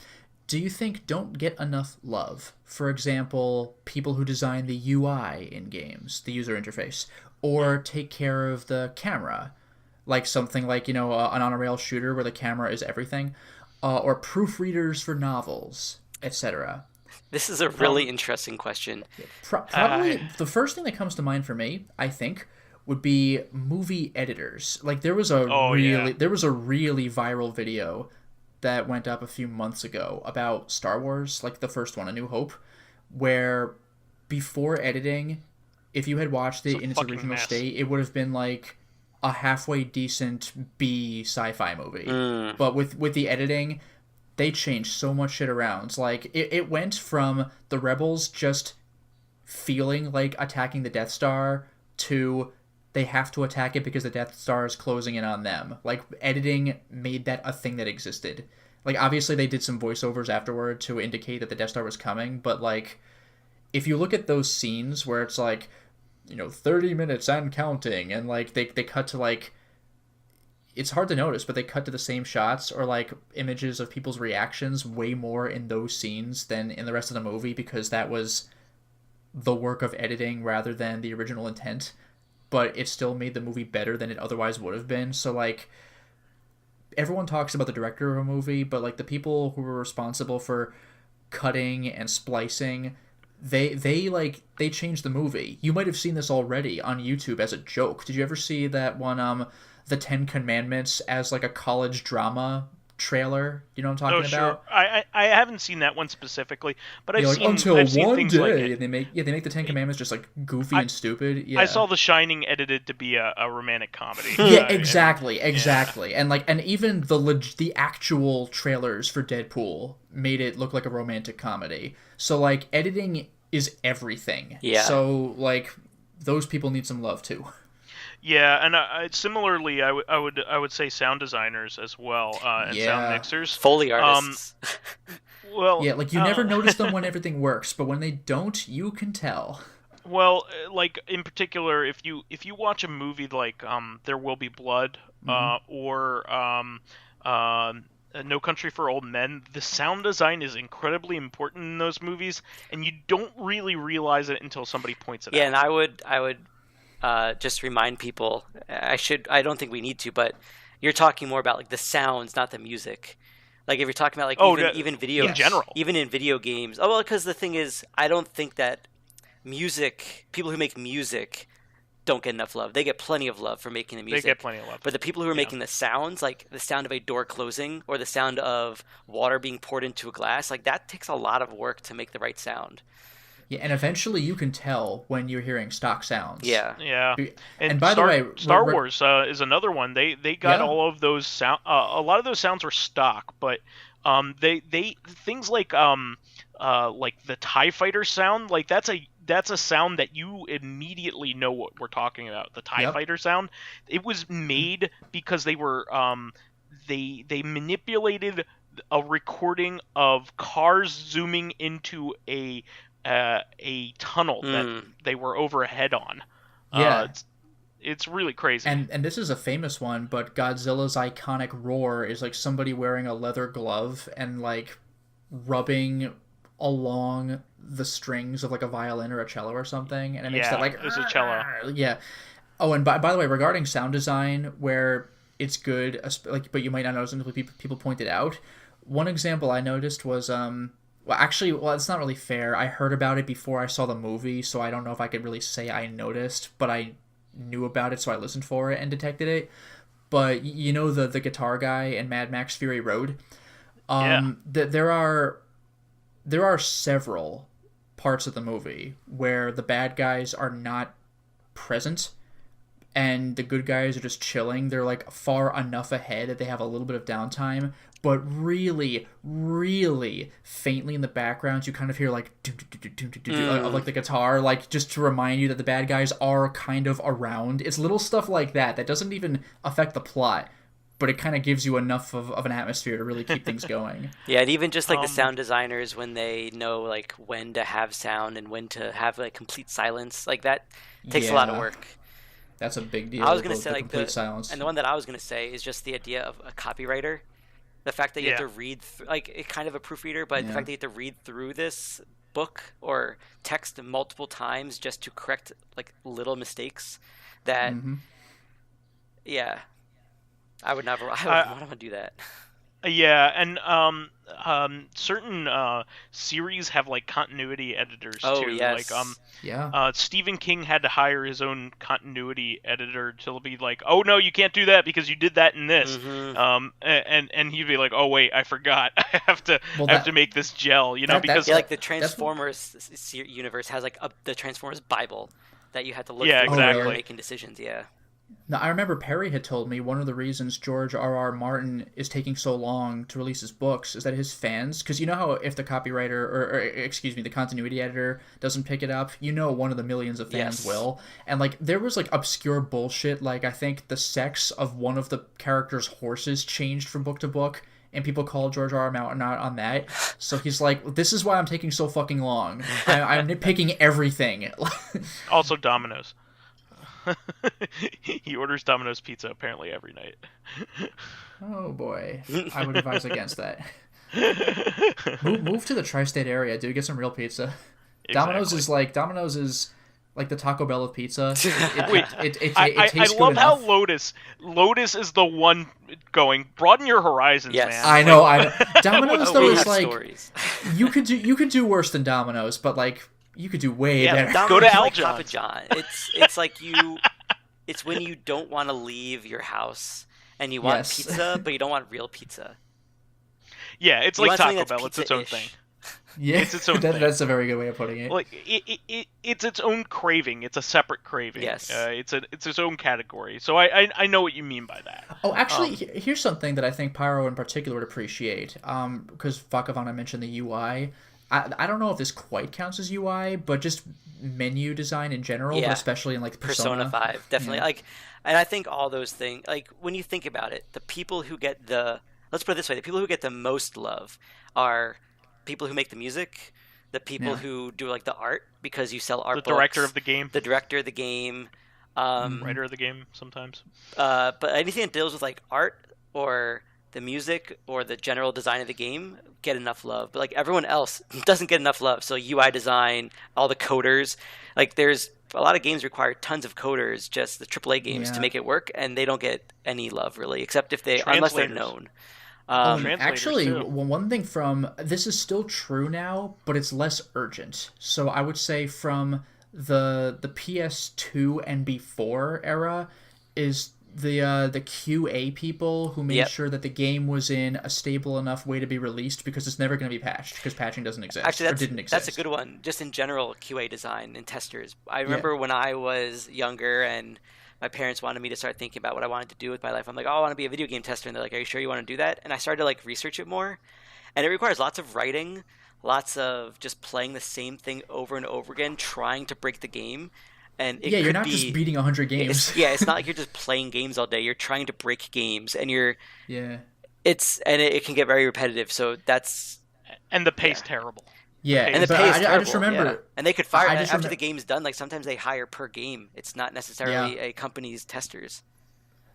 do you think don't get enough love? For example, people who design the UI in games, the user interface, or take care of the camera, like something like, an on-a-rail shooter where the camera is everything, or proofreaders for novels, etc. This is a really interesting question. Probably the first thing that comes to mind for me, I think, would be movie editors. Like there was a really viral video that went up a few months ago about Star Wars, like the first one, A New Hope, where before editing, if you had watched it in its original state, it would have been like a halfway decent B sci-fi movie. But with the editing, they changed so much shit around. Like it went from the rebels just feeling like attacking the Death Star to they have to attack it because the Death Star is closing in on them. Like, editing made that a thing that existed. Like, obviously they did some voiceovers afterward to indicate that the Death Star was coming, but, like, if you look at those scenes where it's, like, 30 minutes and counting, and, like, they cut to, like, it's hard to notice, but they cut to the same shots or, like, images of people's reactions way more in those scenes than in the rest of the movie because that was the work of editing rather than the original intent. But it still made the movie better than it otherwise would have been. So, like, everyone talks about the director of a movie, but, like, the people who were responsible for cutting and splicing, they changed the movie. You might have seen this already on YouTube as a joke. Did you ever see that one, The 10 Commandments as, like, a college drama trailer? You know what I'm talking about? I haven't seen that one specifically, but I've seen until I've seen one things day, like it. and they make the 10 Commandments just like goofy and stupid. Yeah. I saw The Shining edited to be a romantic comedy. Yeah, exactly. And even the actual trailers for Deadpool made it look like a romantic comedy. So like editing is everything. Yeah. So like those people need some love too. Yeah, and similarly, I would say sound designers as well, and sound mixers, Foley artists. Well, yeah, like you never notice them when everything works, but when they don't, you can tell. Well, like in particular, if you watch a movie like There Will Be Blood, or No Country for Old Men, the sound design is incredibly important in those movies, and you don't really realize it until somebody points it out. Yeah, and I would just remind people. I don't think we need to, but you're talking more about like the sounds, not the music. Like if you're talking about like even video in general, even in video games. Oh well, because the thing is, I don't think that people who make music don't get enough love. They get plenty of love for making the music. They get plenty of love. But the people who are making the sounds, like the sound of a door closing or the sound of water being poured into a glass, like that takes a lot of work to make the right sound. Yeah, and eventually you can tell when you're hearing stock sounds. Yeah. Yeah. And by the way, Star Wars is another one. They got all of those sound. A lot of those sounds were stock, but they things like the TIE Fighter sound, like that's a sound that you immediately know what we're talking about. The TIE Fighter sound. It was made because they were they manipulated a recording of cars zooming into a tunnel that they were overhead on. Yeah. It's really crazy. And this is a famous one, but Godzilla's iconic roar is like somebody wearing a leather glove and like rubbing along the strings of like a violin or a cello or something, and it makes that like it's a cello. Yeah. Oh, and by the way, regarding sound design, where it's good, like, but you might not notice until people point it out. One example I noticed was it's not really fair. I heard about it before I saw the movie, so I don't know if I could really say I noticed, but I knew about it, so I listened for it and detected it. But you know the guitar guy in Mad Max Fury Road? There are several parts of the movie where the bad guys are not present, and the good guys are just chilling. They're like far enough ahead that they have a little bit of downtime, but really, really faintly in the background, you kind of hear like of like the guitar, like just to remind you that the bad guys are kind of around. It's little stuff like that doesn't even affect the plot, but it kind of gives you enough of an atmosphere to really keep things going. Yeah, and even just like the sound designers, when they know like when to have sound and when to have like complete silence, like that takes a lot of work. That's a big deal. I was gonna say like complete silence. And the one that I was gonna say is just the idea of a copywriter. The fact that you have to read like it kind of a proofreader, but the fact that you have to read through this book or text multiple times just to correct like little mistakes that I would never want to do that. Yeah, and certain series have like continuity editors too. Yes. Like Stephen King had to hire his own continuity editor to be like, oh no, you can't do that because you did that in this. And he'd be like, oh wait, I forgot. I have to make this gel. Because like the Transformers universe has like the Transformers Bible that you had to look through exactly. when making decisions. Yeah. Now, I remember Perry had told me one of the reasons George R.R. Martin is taking so long to release his books is that his fans, because you know how if the copywriter, or excuse me, the continuity editor doesn't pick it up, one of the millions of fans will. And, like, there was, like, obscure bullshit, like, I think the sex of one of the characters' horses changed from book to book, and people called George R.R. Martin out on that. So he's like, this is why I'm taking so fucking long. I'm nitpicking everything. Also Domino's. He orders Domino's pizza apparently every night. Oh boy, I would advise against that. Move to the tri-state area, dude. Get some real pizza. Exactly. Domino's is like the Taco Bell of pizza. I tastes love good how enough. Lotus is the one going. Broaden your horizons, man. I know. Domino's though is like stories. you could do worse than Domino's, but like. You could do way better. Go to Al like John's. Papa John. It's like it's when you don't want to leave your house and you want pizza, but you don't want real pizza. Yeah, it's like Taco Bell. It's its own thing. Yeah, it's its own thing. That's a very good way of putting it. Like it's its own craving. It's a separate craving. Yes. It's its own category. So I know what you mean by that. Oh, actually, here's something that I think Pyro in particular would appreciate. Because Vakavana mentioned the UI. I don't know if this quite counts as UI, but just menu design in general, but especially in like Persona 5, definitely. Like, and I think all those things, like when you think about it, the people who get let's put it this way, the people who get the most love are people who make the music, the people who do like the art because you sell art books. The director of the game. The director of the game. Writer of the game sometimes. But anything that deals with like art or the music or the general design of the game get enough love, but like everyone else doesn't get enough love. So UI design, all the coders, like there's a lot of games require tons of coders, just the AAA games to make it work, and they don't get any love really, except if unless they're known. Actually, one thing from this is still true now, but it's less urgent. So I would say from the PS2 and before era is the QA people who made sure that the game was in a stable enough way to be released, because it's never going to be patched because patching doesn't exist. Actually, didn't exist. That's a good one. Just in general, QA design and testers. I remember when I was younger and my parents wanted me to start thinking about what I wanted to do with my life. I'm like, oh, I want to be a video game tester. And they're like, are you sure you want to do that? And I started to like research it more. And it requires lots of writing, lots of just playing the same thing over and over again, trying to break the game. And you're not just beating 100 games. It's not like you're just playing games all day. You're trying to break games, and it can get very repetitive. So that's the pace terrible. Yeah, and the pace. I just remember, and they could fire after the game's done. Like sometimes they hire per game. It's not necessarily a company's testers.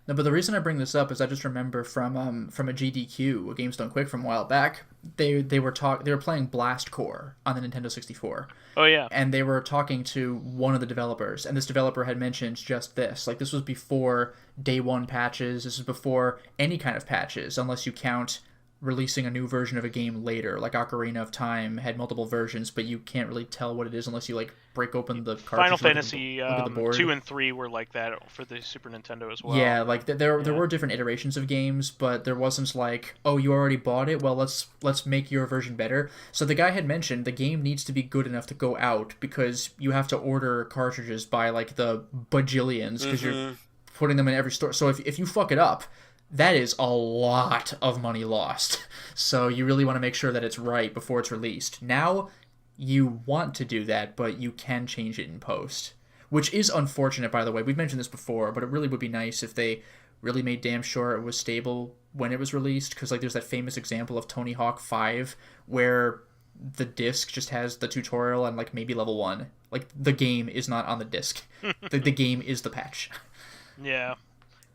No, but the reason I bring this up is I just remember from a GDQ, a Games Done Quick from a while back. They were playing Blast Core on the Nintendo 64. Oh yeah. And they were talking to one of the developers, and this developer had mentioned just this. Like, this was before day one patches. This is before any kind of patches, unless you count releasing a new version of a game later. Like Ocarina of Time had multiple versions, but you can't really tell what it is unless you like break open the cartridge. Final Fantasy 2 and 3 were like that for the Super Nintendo as well. Yeah, like there were different iterations of games, but there wasn't like, oh, you already bought it, well, let's make your version better. So the guy had mentioned the game needs to be good enough to go out, because you have to order cartridges by like the bajillions, because putting them in every store. So if you fuck it up, that is a lot of money lost. So you really want to make sure that it's right before it's released. Now, you want to do that, but you can change it in post. Which is unfortunate, by the way. We've mentioned this before, but it really would be nice if they really made damn sure it was stable when it was released. Because, like, there's that famous example of Tony Hawk 5 where the disc just has the tutorial and, like, maybe level 1. Like, the game is not on the disc. the game is the patch. Yeah.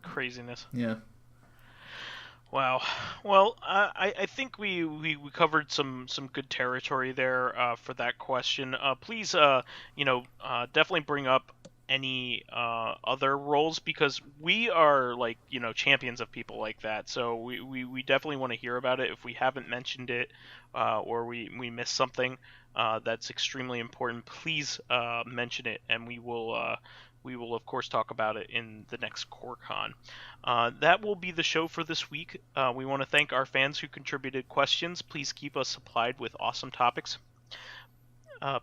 Craziness. Yeah. Wow. Well, I think we covered some good territory there for that question. Please, definitely bring up any other roles, because we are, like, champions of people like that. So we definitely want to hear about it. If we haven't mentioned it or we missed something that's extremely important, please mention it, and we will of course talk about it in the next CoreCon. That will be the show for this week. We want to thank our fans who contributed questions. Please keep us supplied with awesome topics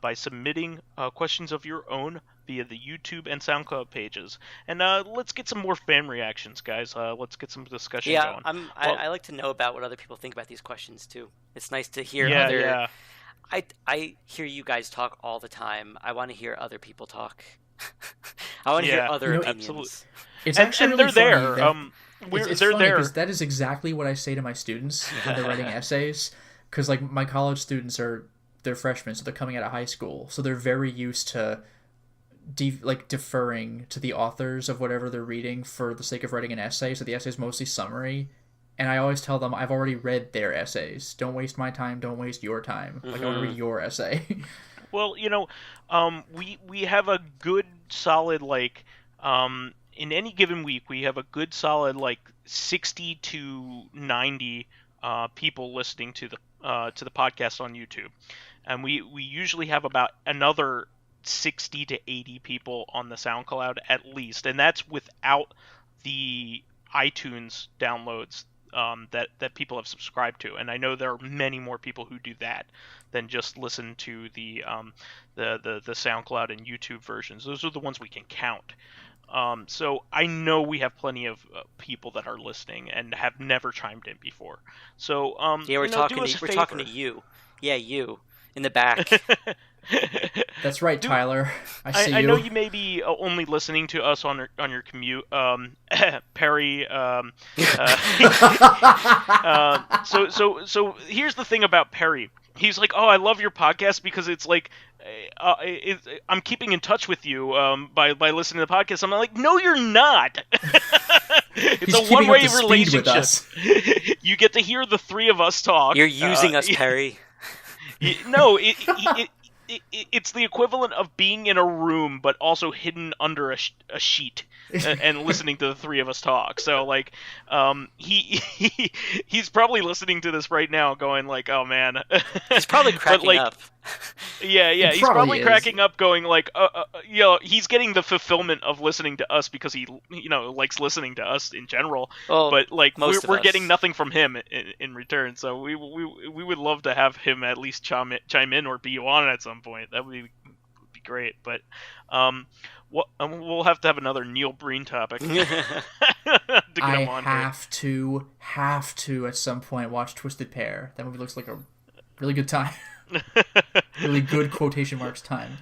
by submitting questions of your own via the YouTube and SoundCloud pages. And let's get some more fan reactions, guys. Let's get some discussion going. I like to know about what other people think about these questions too. It's nice to hear other. Yeah. I hear you guys talk all the time. I want to hear other people talk. I want to hear other opinions. Absolutely. It's actually and really they're funny there. It's they're funny there. because that is exactly what I say to my students when they're writing essays. Because, like, my college students they're freshmen, so they're coming out of high school, so they're very used to deferring to the authors of whatever they're reading for the sake of writing an essay. So the essay is mostly summary, and I always tell them I've already read their essays. Don't waste my time. Don't waste your time. Like, I want to read your essay. Well, we have a good solid, like, in any given week, we have a good solid, like, 60 to 90 people listening to the podcast on YouTube, and we usually have about another 60 to 80 people on the SoundCloud at least, and that's without the iTunes downloads that people have subscribed to. And I know there are many more people who do that than just listen to the SoundCloud and YouTube versions. Those are the ones we can count. So I know we have plenty of people that are listening and have never chimed in before. So we're talking to you. Yeah, you in the back. That's right, Tyler. I see you. I know you may be only listening to us on your commute, Perry. So here's the thing about Perry. He's like, oh, I love your podcast because it's like, I'm keeping in touch with you by listening to the podcast. I'm like, no, you're not. It's He's a one-way relationship. With us. You get to hear the three of us talk. You're using us, Perry. No, it's the equivalent of being in a room, but also hidden under a sheet and listening to the three of us talk. So, like, he's probably listening to this right now, going like, "Oh man," he's probably cracking up. Yeah, he's probably cracking up, going like, he's getting the fulfillment of listening to us because he, likes listening to us in general. Well, but like, we're us. getting nothing from him in return. So we would love to have him at least chime in or be on at some point. That would be great. But we'll have to have another Neil Breen topic. To get him on have to at some point watch Twisted Pair. That movie looks like a really good time. Really good quotation marks time.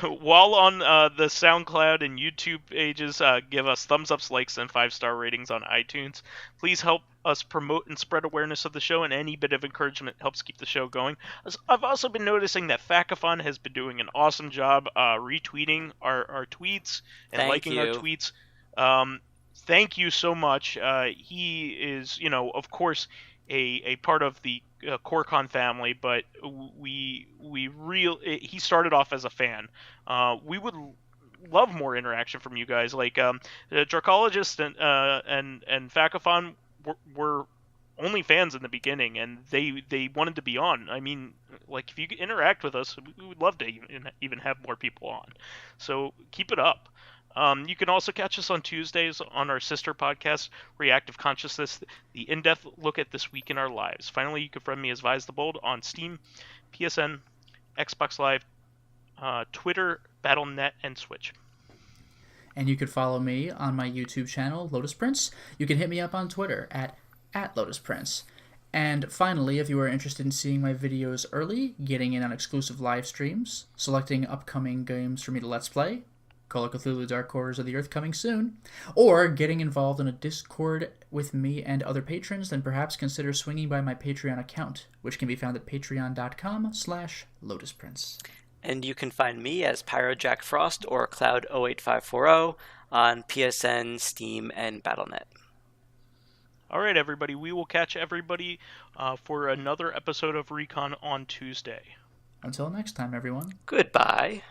While on the SoundCloud and YouTube pages, give us thumbs ups, likes, and 5-star ratings on iTunes. Please help us promote and spread awareness of the show, and any bit of encouragement helps keep the show going. I've also been noticing that Facathon has been doing an awesome job retweeting our tweets and liking our tweets. Thank you so much. He is, of course, a part of the CoreCon family, but he started off as a fan. We would love more interaction from you guys. Like the Dracologist and Facathon were only fans in the beginning, and they wanted to be on. I mean, like, if you interact with us, we would love to even have more people on. So keep it up. You can also catch us on Tuesdays on our sister podcast, Corrective Consciousness, the in-depth look at this week in our lives. Finally, you can friend me as vysethebold on Steam, PSN, Xbox Live, Twitter, Battle.net, and Switch. And you can follow me on my YouTube channel, Lotus Prince. You can hit me up on Twitter at Lotus Prince. And finally, if you are interested in seeing my videos early, getting in on exclusive live streams, selecting upcoming games for me to Let's Play, Call of Cthulhu Dark Corners of the Earth coming soon, or getting involved in a Discord with me and other patrons, then perhaps consider swinging by my Patreon account, which can be found at patreon.com/LotusPrince. And you can find me as PyroJackFrost or Cloud08540 on PSN, Steam, and Battle.net. All right, everybody. We will catch everybody for another episode of Recon on Tuesday. Until next time, everyone. Goodbye.